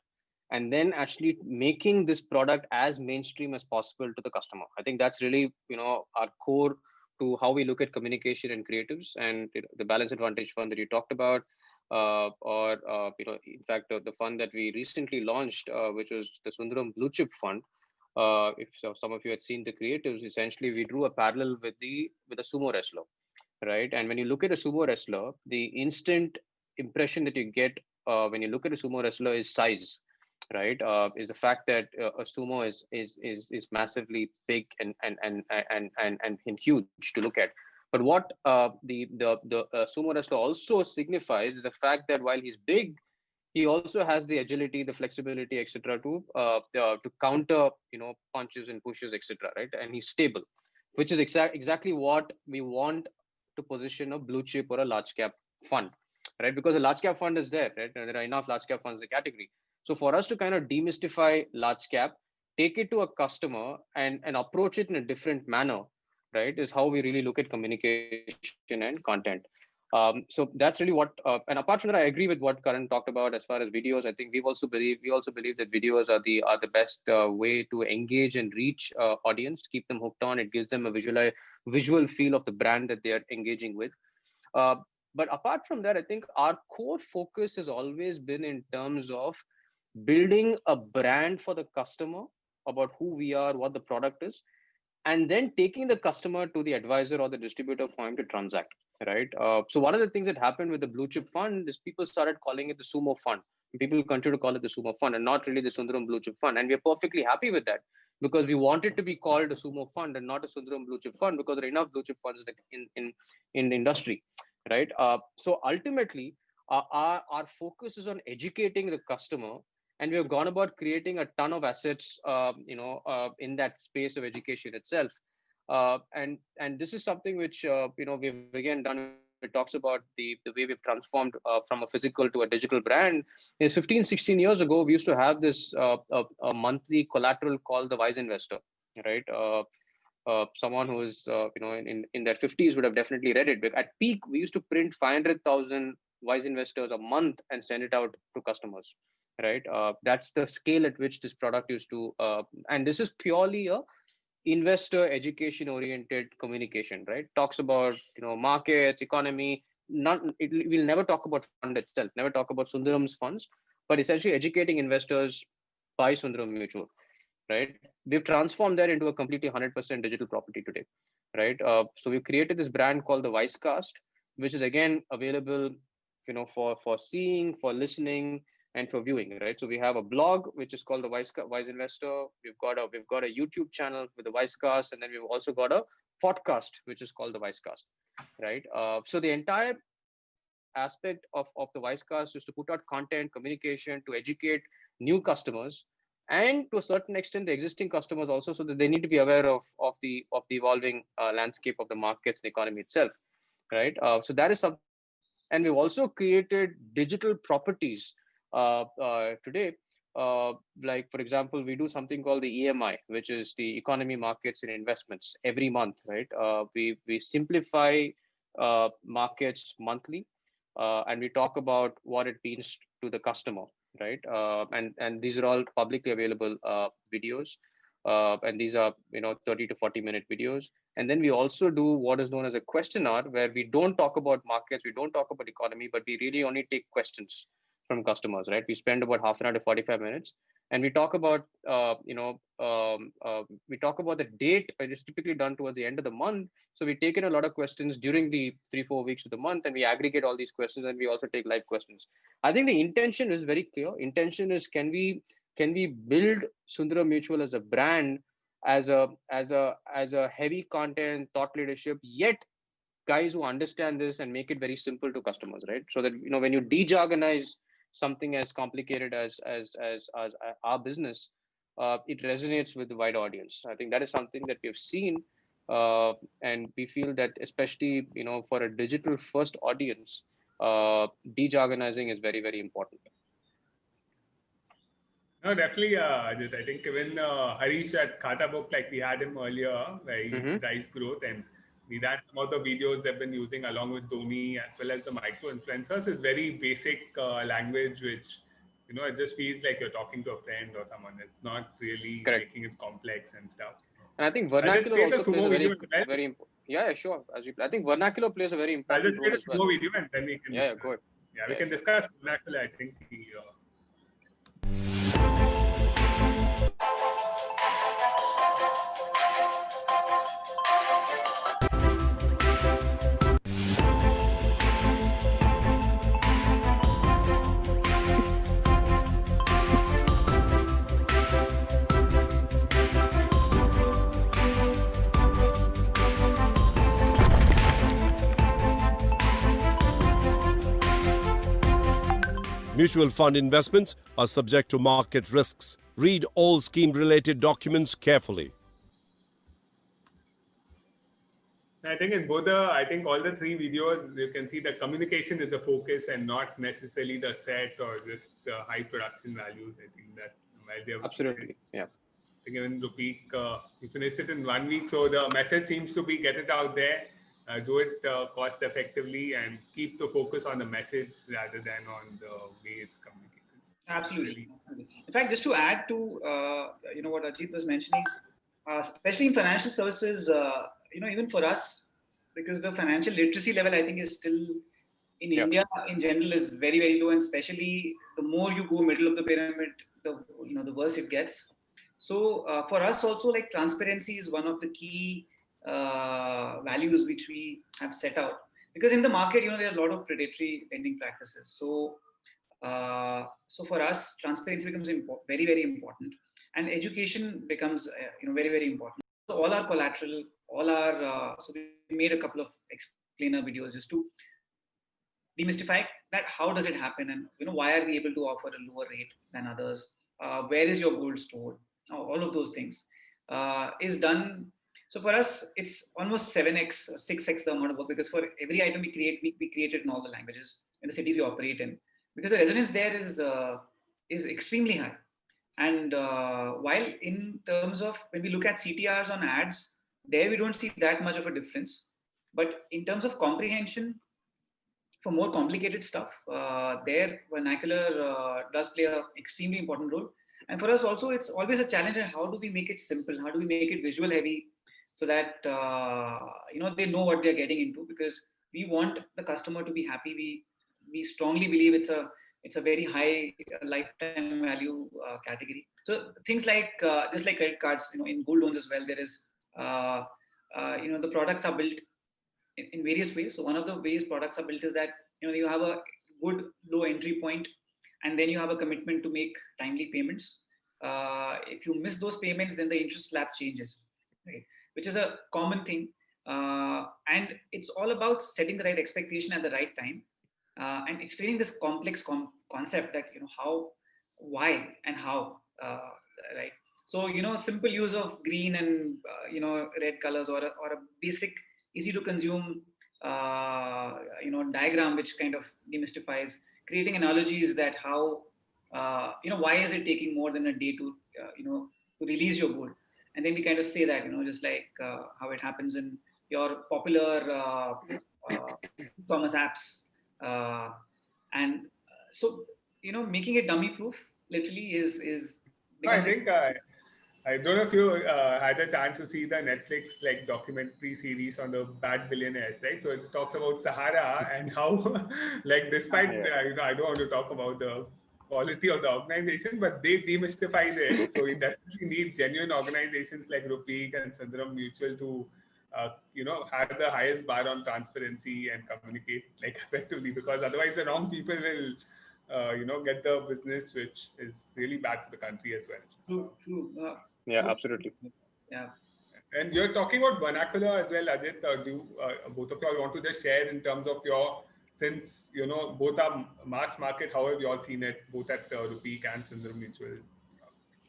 and then actually making this product as mainstream as possible to the customer. I think that's really our core to how we look at communication and creatives, and the Balance Advantage Fund that you talked about, in fact, the fund that we recently launched, which was the Sundaram Blue Chip Fund. If some of you had seen the creatives, essentially we drew a parallel with a sumo wrestler, right? And when you look at a sumo wrestler, the instant impression that you get when you look at a sumo wrestler is size, right? Is the fact that a sumo is massively big and huge to look at. But what the sumo wrestler also signifies is the fact that while he's big, he also has the agility, the flexibility, etc., to counter punches and pushes, etc., right? And he's stable, which is exactly what we want to position a blue chip or a large cap fund, right? Because a large cap fund is there, right? And there are enough large cap funds in the category. So for us to kind of demystify large cap, take it to a customer and approach it in a different manner, right, is how we really look at communication and content. So that's really what. And apart from that, I agree with what Karan talked about as far as videos. I think we also believe that videos are the best way to engage and reach audience, to keep them hooked on. It gives them a visual feel of the brand that they are engaging with. But apart from that, I think our core focus has always been in terms of building a brand for the customer about who we are, what the product is, and then taking the customer to the advisor or the distributor for him to transact, right? So one of the things that happened with the blue chip fund is people started calling it the sumo fund. People continue to call it the sumo fund and not really the Sundaram blue chip fund. And we're perfectly happy with that, because we want it to be called a sumo fund and not a Sundaram blue chip fund, because there are enough blue chip funds in the industry, right? So ultimately, our focus is on educating the customer, and we have gone about creating a ton of assets, in that space of education itself. And this is something which we've again done. It talks about the way we've transformed from a physical to a digital brand. Is 15, 16 years ago, we used to have this a monthly collateral called the Wise Investor, right? Someone who is in their 50s would have definitely read it. But at peak, we used to print 500,000 Wise Investors a month and send it out to customers, right? That's the scale at which this product used to, and this is purely a investor education oriented communication, right? Talks about markets, economy. We'll never talk about fund itself, never talk about Sundaram's funds, but essentially educating investors by Sundaram Mutual, right? We've transformed that into a completely 100% digital property today, right? So we've created this brand called the Wisecast, which is again available for seeing, for listening, and for viewing, right? So we have a blog which is called the Wise Investor. We've got a YouTube channel with the Wisecast, and then we've also got a podcast which is called the Wisecast, right? So the entire aspect of the Wisecast is to put out content, communication, to educate new customers, and to a certain extent the existing customers also, so that they need to be aware of the evolving landscape of the markets and economy itself, right? So that is something. And we've also created digital properties today. Like, for example, we do something called the EMI, which is the economy, markets, and investments every month, right? We simplify markets monthly, and we talk about what it means to the customer, right? And these are all publicly available videos, and these are 30 to 40-minute videos. And then we also do what is known as a question hour, where we don't talk about markets, we don't talk about economy, but we really only take questions from customers, right? We spend about half an hour to 45 minutes, and we talk about we talk about the date. It is typically done towards the end of the month. So we take in a lot of questions during the 3-4 weeks of the month, and we aggregate all these questions, and we also take live questions. I think the intention is very clear. Intention is, can we build Sundaram Mutual as a brand, as a heavy content thought leadership, yet guys who understand this and make it very simple to customers, right? So that when you de-jargonize something as complicated as our business, it resonates with the wide audience. I think that is something that we've seen, and we feel that especially for a digital first audience, de-jargonizing is very, very important. No, definitely, Ajit. I think even Harish at Khata Book, like we had him earlier, where he drives growth, and we ran some of the videos they've been using along with Dhoni as well as the micro influencers. Is very basic language, which it just feels like you're talking to a friend or someone. It's not really making it complex and stuff. And I think vernacular also plays a very important. Yeah, sure. I think vernacular plays a very important role as well. I'll just play the sumo video, and then we can. Yeah, go ahead. Yeah, we can discuss vernacular. I think. Mutual fund investments are subject to market risks. Read all scheme-related documents carefully. I think in both all the 3 videos, you can see the communication is the focus and not necessarily the set or just the high production values. I think that while they have absolutely, yeah. I think even Rupeek, he finished it in 1 week, so the message seems to be get it out there. Do it cost effectively and keep the focus on the message rather than on the way it's communicated. Absolutely. In fact, just to add to what Ajit was mentioning, especially in financial services, even for us, because the financial literacy level, I think, is still in India in general is very, very low, and especially the more you go middle of the pyramid, the worse it gets. So for us also, like, transparency is one of the key values which we have set out, because in the market there are a lot of predatory lending practices. So for us, transparency becomes very, very important, and education becomes very, very important. So all our collateral, so we made a couple of explainer videos just to demystify that how does it happen, and why are we able to offer a lower rate than others, where is your gold stored, all of those things is done So for us, it's almost 7x or 6x the amount of work, because for every item we create, we create it in all the languages in the cities we operate in, because the resonance there is extremely high. And while in terms of when we look at CTRs on ads, there we don't see that much of a difference. But in terms of comprehension, for more complicated stuff, their vernacular does play an extremely important role. And for us also, it's always a challenge. How do we make it simple? How do we make it visual heavy so that they know what they're getting into? Because we want the customer to be happy. We strongly believe it's a very high lifetime value category. So things like just like credit cards, in gold loans as well, there is the products are built in various ways. So one of the ways products are built is that you have a good low entry point, and then you have a commitment to make timely payments. If you miss those payments, then the interest slab changes, right? Which is a common thing, and it's all about setting the right expectation at the right time, and explaining this complex concept that how, why, and how, right? So simple use of green and red colors, or a basic easy to consume diagram which kind of demystifies, creating analogies that how why is it taking more than a day to to release your gold. And then we kind of say that just like how it happens in your popular e-commerce apps, and so making it dummy proof literally is I think I don't know if you had a chance to see the Netflix documentary series on the bad billionaires, right? So it talks about Sahara and how despite I don't want to talk about the quality of the organization, but they demystified it. So we definitely need genuine organizations like Rupeek and Sundaram Mutual to have the highest bar on transparency and communicate effectively, because otherwise the wrong people will get the business, which is really bad for the country as well. True. Yeah, absolutely. Yeah. And you're talking about vernacular as well, Ajit. Do both of y'all want to just share in terms of since both are mass market, how have you all seen it, both at Rupeek and Sundaram Mutual?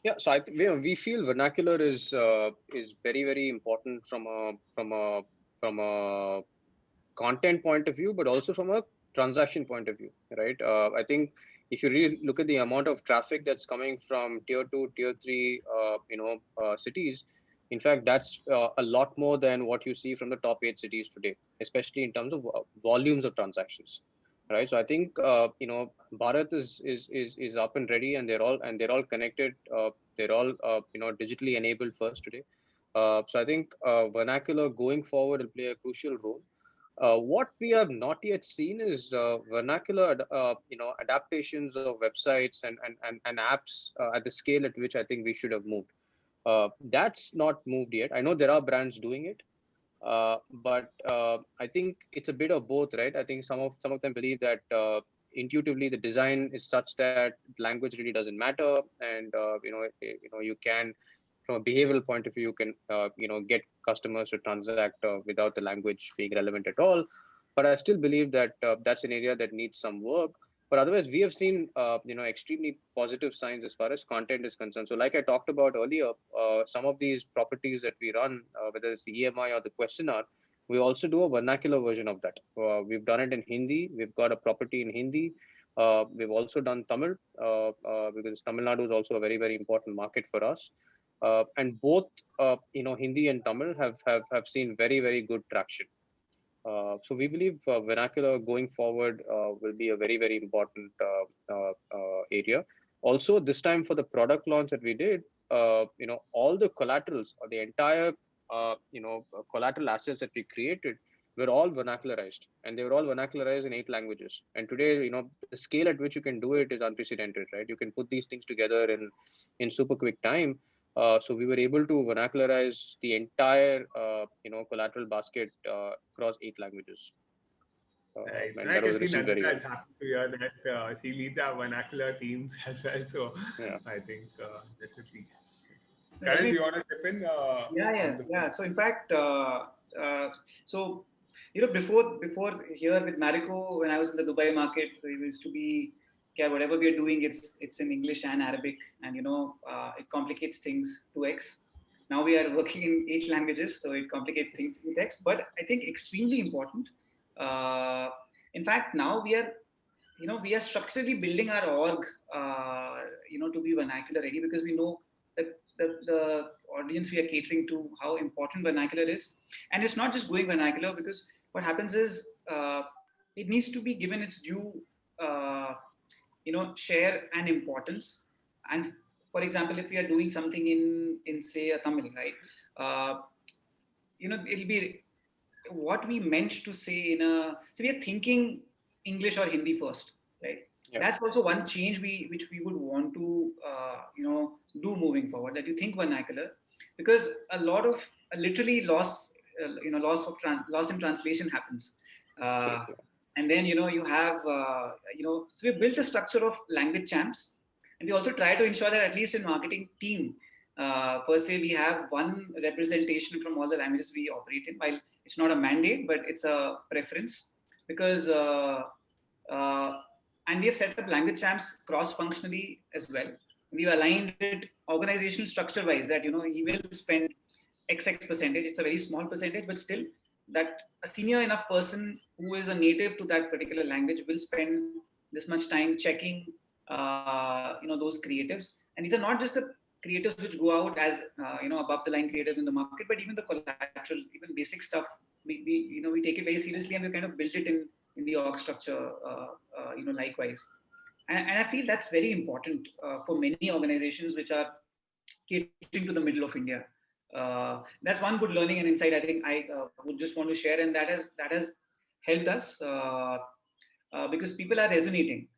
Yeah, so I think we feel vernacular is very, very important from a content point of view, but also from a transaction point of view, right? I think if you really look at the amount of traffic that's coming from tier 2, tier 3, cities, in fact, that's a lot more than what you see from the top 8 cities today, especially in terms of volumes of transactions, right? So I think Bharat is up and ready, and they're all connected. They're all digitally enabled first today. So I think vernacular going forward will play a crucial role. What we have not yet seen is vernacular, adaptations of websites and apps at the scale at which I think we should have moved. That's not moved yet. I know there are brands doing it, but I think it's a bit of both, right? I think some of them believe that intuitively the design is such that language really doesn't matter, and you can, from a behavioral point of view, you can get customers to transact without the language being relevant at all. But I still believe that that's an area that needs some work. But otherwise, we have seen extremely positive signs as far as content is concerned. So like I talked about earlier, some of these properties that we run, whether it's the EMI or the Questionnaire, we also do a vernacular version of that. We've done it in Hindi. We've got a property in Hindi. We've also done Tamil, because Tamil Nadu is also a very, very important market for us. And both Hindi and Tamil have seen very, very good traction. So we believe vernacular going forward will be a very, very important area. Also, this time for the product launch that we did, all the collaterals or the entire collateral assets that we created were all vernacularized, and they were all vernacularized in 8 languages. And today, the scale at which you can do it is unprecedented, right? You can put these things together in super quick time. So we were able to vernacularize the entire, collateral basket across 8 languages. Right. And I that can was see received very Nandita well. is happy to hear that she leads our vernacular teams as well. So Yeah. I think definitely. Karan, do you want to step in? Yeah. So in fact, so before here with Marico, when I was in the Dubai market, it used to be, whatever we are doing, it's in English and Arabic, and it complicates things 2x. Now we are working in 8 languages, so it complicates things in text. But I think extremely important. In fact, now we are structurally building our org, to be vernacular ready, because we know that the audience we are catering to, how important vernacular is. And it's not just going vernacular, because what happens is it needs to be given its due, share and importance. And for example, if we are doing something in say a Tamil, right? It'll be what we meant to say so we are thinking English or Hindi first, right? Yeah. That's also one change which we would want to do moving forward, that you think vernacular, because a lot of literally loss in translation happens. And then you have so we built a structure of language champs, and we also try to ensure that at least in marketing team per se, we have one representation from all the languages we operate in. While it's not a mandate, but it's a preference, because and we have set up language champs cross-functionally as well. We've aligned it organizational structure-wise, that he will spend XX percentage. It's a very small percentage, but still, that a senior enough person who is a native to that particular language will spend this much time checking those creatives. And these are not just the creatives which go out as above the line creatives in the market, but even the collateral, even basic stuff, we take it very seriously, and we kind of build it in the org structure likewise. And I feel that's very important for many organizations which are catering to the middle of India. That's one good learning and insight I think I would just want to share, and that has helped us because people are resonating.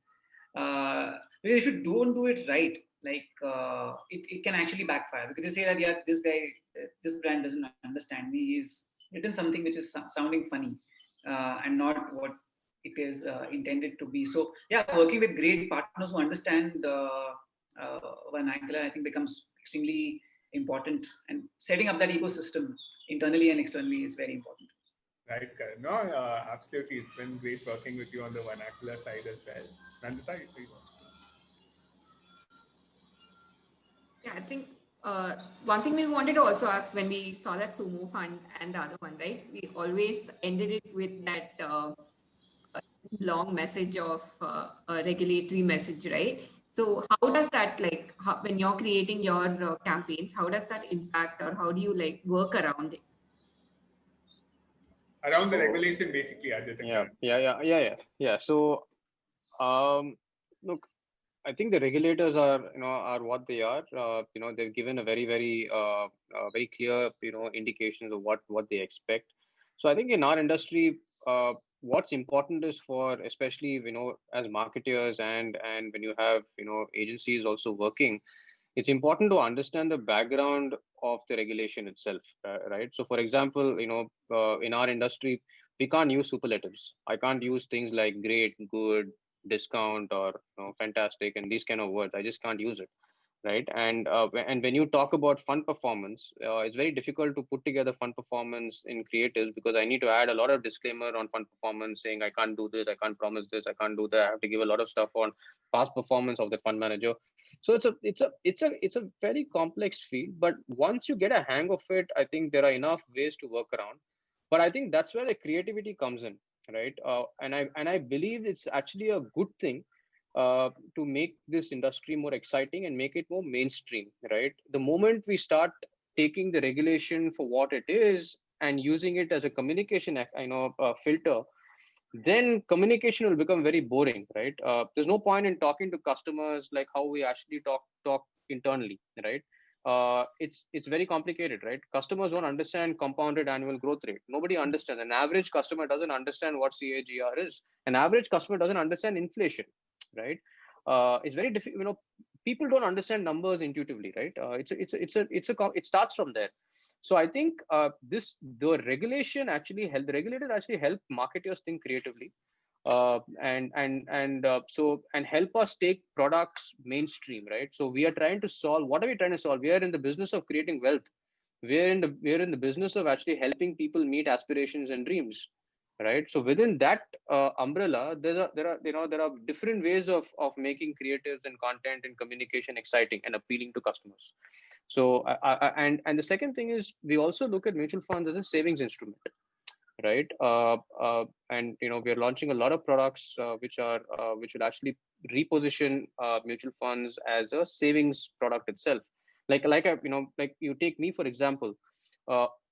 Because if you don't do it right, like it can actually backfire, because they say that, yeah, this brand doesn't understand me. He's written something which is sounding funny and not what it is intended to be. So yeah, working with great partners who understand vernacular, I think, becomes extremely important, and setting up that ecosystem internally and externally is very important. Right, Karan. No, absolutely. It's been great working with you on the vernacular side as well. Nandita, you want to? Yeah, I think one thing we wanted to also ask when we saw that Sumo Fund and the other one, right? We always ended it with that long message of a regulatory message, right? So how does that, when you're creating your campaigns, how does that impact, or how do you work around it? Around the regulation, basically, Ajit. Yeah. So, look, I think the regulators are what they are. They've given a very, very, very clear, indications of what they expect. So I think in our industry, what's important is for, especially, as marketers and when you have, agencies also working, it's important to understand the background of the regulation itself, right? So for example, in our industry, we can't use superlatives. I can't use things like great, good, discount, or fantastic, and these kind of words. I just can't use it, right? And when you talk about fund performance, it's very difficult to put together fund performance in creatives, because I need to add a lot of disclaimer on fund performance, saying I can't do this, I can't promise this, I can't do that. I have to give a lot of stuff on past performance of the fund manager. So it's a very complex field, but once you get a hang of it, I think there are enough ways to work around. But I think that's where the creativity comes in, right? And I believe it's actually a good thing to make this industry more exciting and make it more mainstream, right? The moment we start taking the regulation for what it is and using it as a communication, filter, then communication will become very boring, right? There's no point in talking to customers like how we actually talk internally, right? It's very complicated, right? Customers don't understand compounded annual growth rate. Nobody understands. An average customer doesn't understand what CAGR is. An average customer doesn't understand inflation, right? It's very difficult. People don't understand numbers intuitively, right? It starts from there. So I think the regulation actually help. The regulator actually help marketers think creatively, and help us take products mainstream, right? So we are trying to solve. What are we trying to solve? We are in the business of creating wealth. We are in the business of actually helping people meet aspirations and dreams, right? So within that umbrella, there are different ways of making creatives and content and communication exciting and appealing to customers. So and the second thing is, we also look at mutual funds as a savings instrument, right? And we are launching a lot of products which will actually reposition mutual funds as a savings product itself. Like you take me for example.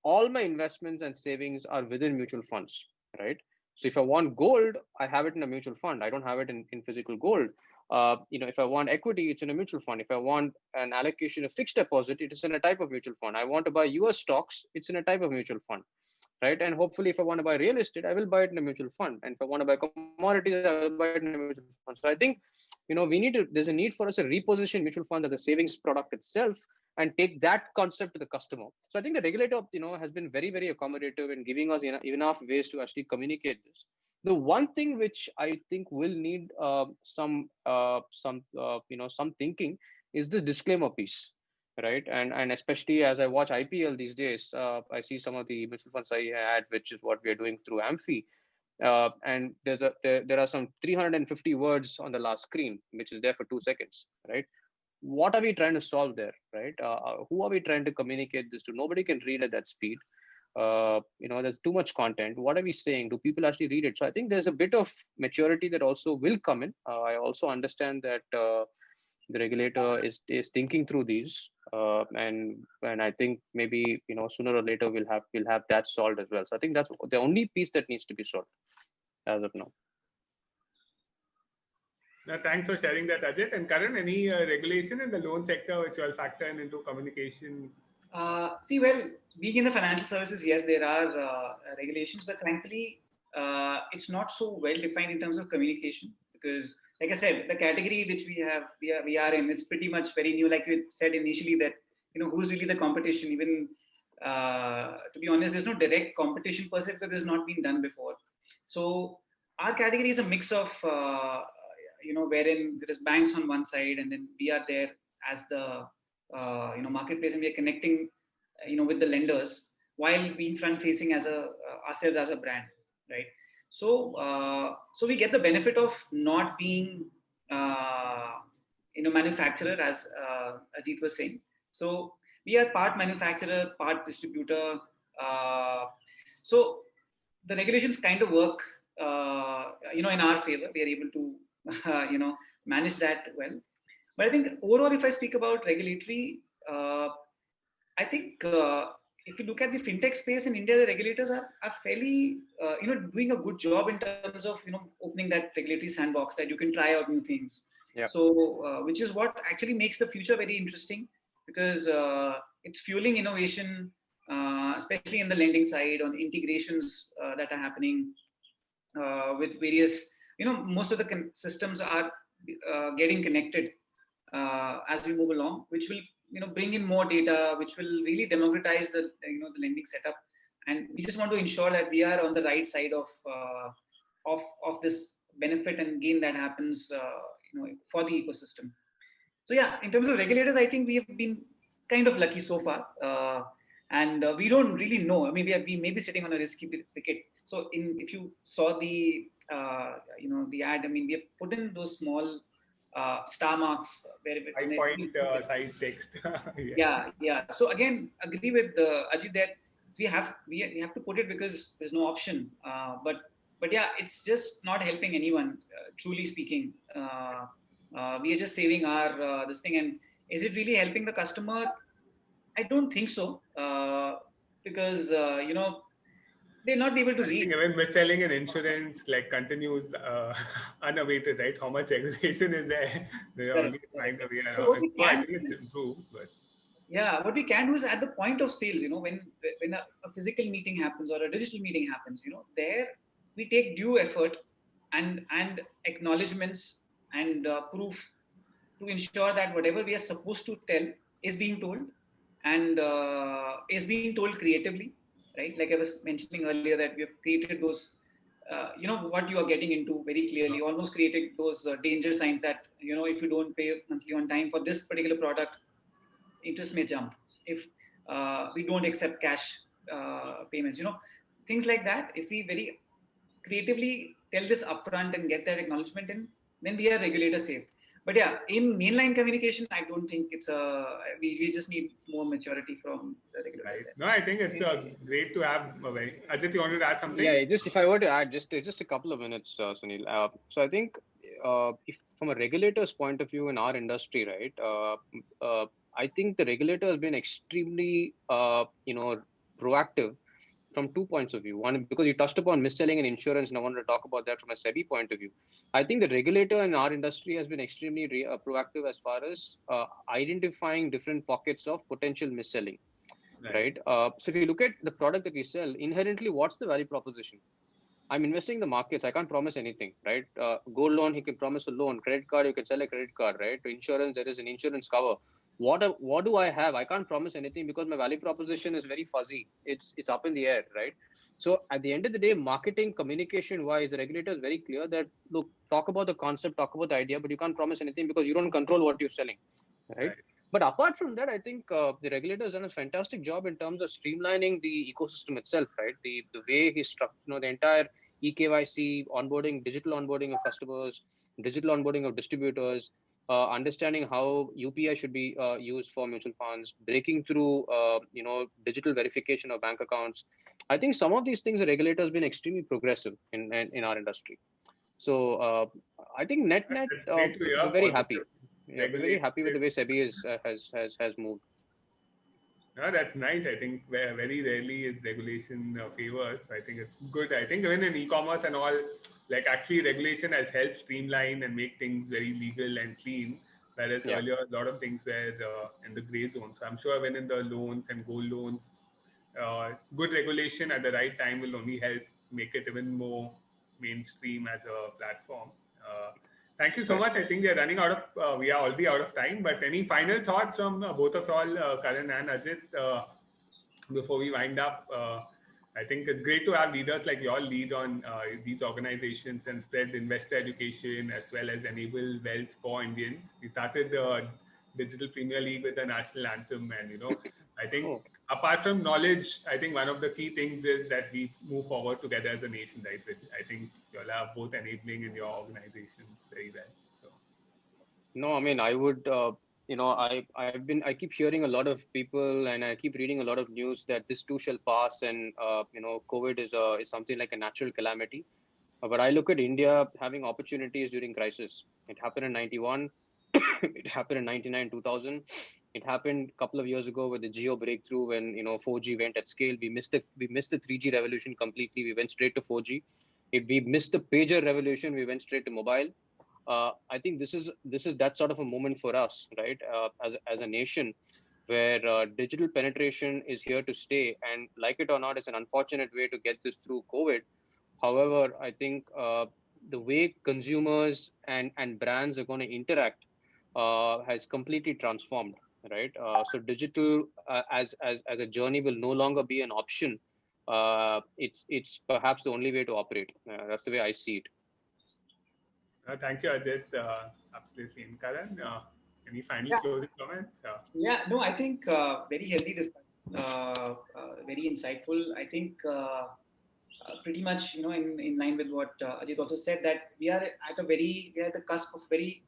All my investments and savings are within mutual funds, right? So if I want gold, I have it in a mutual fund. I don't have it in physical gold. If I want equity, it's in a mutual fund. If I want an allocation of fixed deposit, it is in a type of mutual fund. I want to buy US stocks, it's in a type of mutual fund, right? And hopefully, if I want to buy real estate, I will buy it in a mutual fund. And if I want to buy commodities, I will buy it in a mutual fund. So I think, there's a need for us to reposition mutual funds as a savings product itself and take that concept to the customer. So I think the regulator, has been very, very accommodative in giving us enough ways to actually communicate this. The one thing which I think will need some thinking is the disclaimer piece, right? And especially as I watch IPL these days, I see some of the mutual funds I had, which is what we are doing through Amphi. And there are some 350 words on the last screen, which is there for 2 seconds, right? What are we trying to solve there, right? Who are we trying to communicate this to? Nobody can read at that speed. There's too much content. What are we saying? Do people actually read it? So I think there's a bit of maturity that also will come in. I also understand that the regulator is thinking through these, and I think maybe sooner or later we'll have that solved as well. So I think that's the only piece that needs to be solved as of now. Thanks for sharing that, Ajit. And Karan, any regulation in the loan sector which will factor into communication? Well, being in the financial services, yes, there are regulations, but thankfully, it's not so well defined in terms of communication, because, like I said, the category which we are in, it's pretty much very new. Like you said initially, that who's really the competition. Even to be honest, there's no direct competition per se, because it's not been done before. So our category is a mix of wherein there is banks on one side, and then we are there as the marketplace, and we are connecting with the lenders while being front facing as ourselves as a brand, right? So we get the benefit of not being manufacturer, as Ajit was saying. So we are part manufacturer, part distributor. So the regulations kind of work in our favor. We are able to manage that well. But I think overall, if I speak about regulatory, I think if you look at the fintech space in India, the regulators are fairly, doing a good job in terms of, opening that regulatory sandbox that you can try out new things. Yeah. So, which is what actually makes the future very interesting, because it's fueling innovation, especially in the lending side, on integrations that are happening with various, most of the systems are getting connected as we move along, which will bring in more data, which will really democratize the the lending setup. And we just want to ensure that we are on the right side of this benefit and gain that happens for the ecosystem. So yeah, in terms of regulators, I think we have been kind of lucky so far, and we don't really know. I mean, we may be sitting on a risky wicket. So if you saw the the ad, I mean, we have put in those small star marks where 5-point size text. yeah. So again, agree with Ajit that we have to put it because there's no option. But yeah, it's just not helping anyone. Truly speaking, we are just saving our this thing. And is it really helping the customer? I don't think so, because they're not able to read. Even mis-selling in insurance continues unabated, right? How much regulation is there? They always find a way around. I think it's improved, but yeah, what we can do is at the point of sales, when a physical meeting happens or a digital meeting happens, there we take due effort and acknowledgements and proof to ensure that whatever we are supposed to tell is being told, and is being told creatively. Right, like I was mentioning earlier, that we have created those, what you are getting into very clearly, almost created those danger signs that, if you don't pay monthly on time for this particular product, interest may jump. If we don't accept cash payments, things like that. If we very creatively tell this upfront and get that acknowledgement in, then we are regulator safe. But yeah, in mainline communication, I don't think it's we just need more maturity from the regulator. Right. No, I think it's great to have a very. Ajit, you wanted to add something? Yeah, just if I were to add just a couple of minutes, Sunil. So I think if from a regulator's point of view in our industry, right, I think the regulator has been extremely, proactive from 2 points of view. One, because you touched upon mis-selling and insurance, and I wanted to talk about that from a SEBI point of view. I think the regulator in our industry has been extremely proactive as far as identifying different pockets of potential mis-selling. Right. So if you look at the product that we sell, inherently, what's the value proposition? I'm investing in the markets. I can't promise anything, right? Gold loan, he can promise a loan. Credit card, you can sell a credit card, right? To insurance, there is an insurance cover. What do I have? I can't promise anything because my value proposition is very fuzzy. It's up in the air, right? So at the end of the day, marketing, communication wise, the regulator is very clear that, look, talk about the concept, talk about the idea, but you can't promise anything because you don't control what you're selling, right? But apart from that, I think the regulator has done a fantastic job in terms of streamlining the ecosystem itself, right? The way he structured, the entire eKYC onboarding, digital onboarding of customers, digital onboarding of distributors, understanding how UPI should be used for mutual funds, breaking through, digital verification of bank accounts. I think some of these things the regulator has been extremely progressive in our industry. So I think net, we're very happy. Yeah, we're very happy with the way SEBI has moved. No, that's nice. I think very rarely is regulation favored. So I think it's good. I think even in e-commerce and all, like actually regulation has helped streamline and make things very legal and clean. Whereas earlier, a lot of things were in the gray zone. So I'm sure when in the loans and gold loans, good regulation at the right time will only help make it even more mainstream as a platform. Thank you so much. I think we are already out of time, but any final thoughts from both of y'all, Karan and Ajit, before we wind up? I think it's great to have leaders like y'all lead on these organizations and spread investor education as well as enable wealth for Indians. We started the Digital Premier League with the national anthem, and I think apart from knowledge, I think one of the key things is that we move forward together as a nation, right? Which I think you'll have both enabling in your organizations very well. So. No, I mean, I would, I keep hearing a lot of people and I keep reading a lot of news that this too shall pass, and COVID is something like a natural calamity. But I look at India having opportunities during crisis. It happened in 91. It happened in 99, 2000. It happened a couple of years ago with the Geo breakthrough when 4G went at scale. We missed the 3G revolution completely. We went straight to 4G. If we missed the pager revolution, we went straight to mobile. I think this is that sort of a moment for us, right? As a nation, where digital penetration is here to stay, and like it or not, it's an unfortunate way to get this through COVID. However, I think the way consumers and brands are going to interact has completely transformed, right? So digital as a journey will no longer be an option. It's perhaps the only way to operate. That's the way I see it. Thank you, Ajit. Absolutely. And Karan, any final closing comments? Yeah, no, I think very healthy discussion, very insightful. I think pretty much, in line with what Ajit also said, that we are at the cusp of very,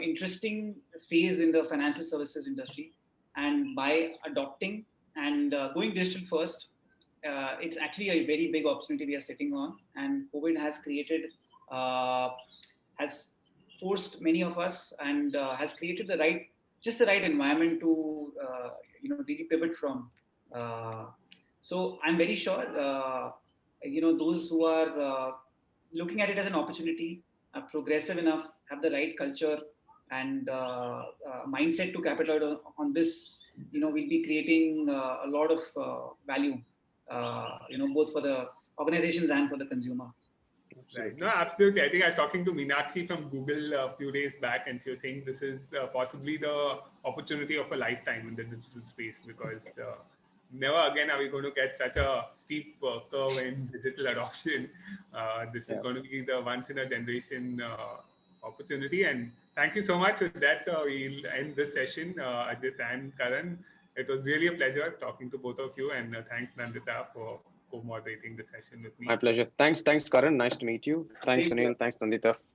interesting phase in the financial services industry. And by adopting and going digital first, it's actually a very big opportunity we are sitting on. And COVID has created, has forced many of us and has created the right environment to, really pivot from. So I'm very sure, those who are looking at it as an opportunity, are progressive enough, have the right culture and mindset to capitalize on this, we'll be creating a lot of value, both for the organizations and for the consumer. Right. No, absolutely. I think I was talking to Meenakshi from Google a few days back, and she was saying this is possibly the opportunity of a lifetime in the digital space, because never again are we going to get such a steep curve in digital adoption. This is going to be the once in a generation opportunity. And thank you so much. With that, we'll end this session. Ajit and Karan, it was really a pleasure talking to both of you. And thanks, Nandita, for co-moderating the session with me. My pleasure. Thanks, Karan. Nice to meet you. Thanks, Same here. Sunil. Thanks, Nandita.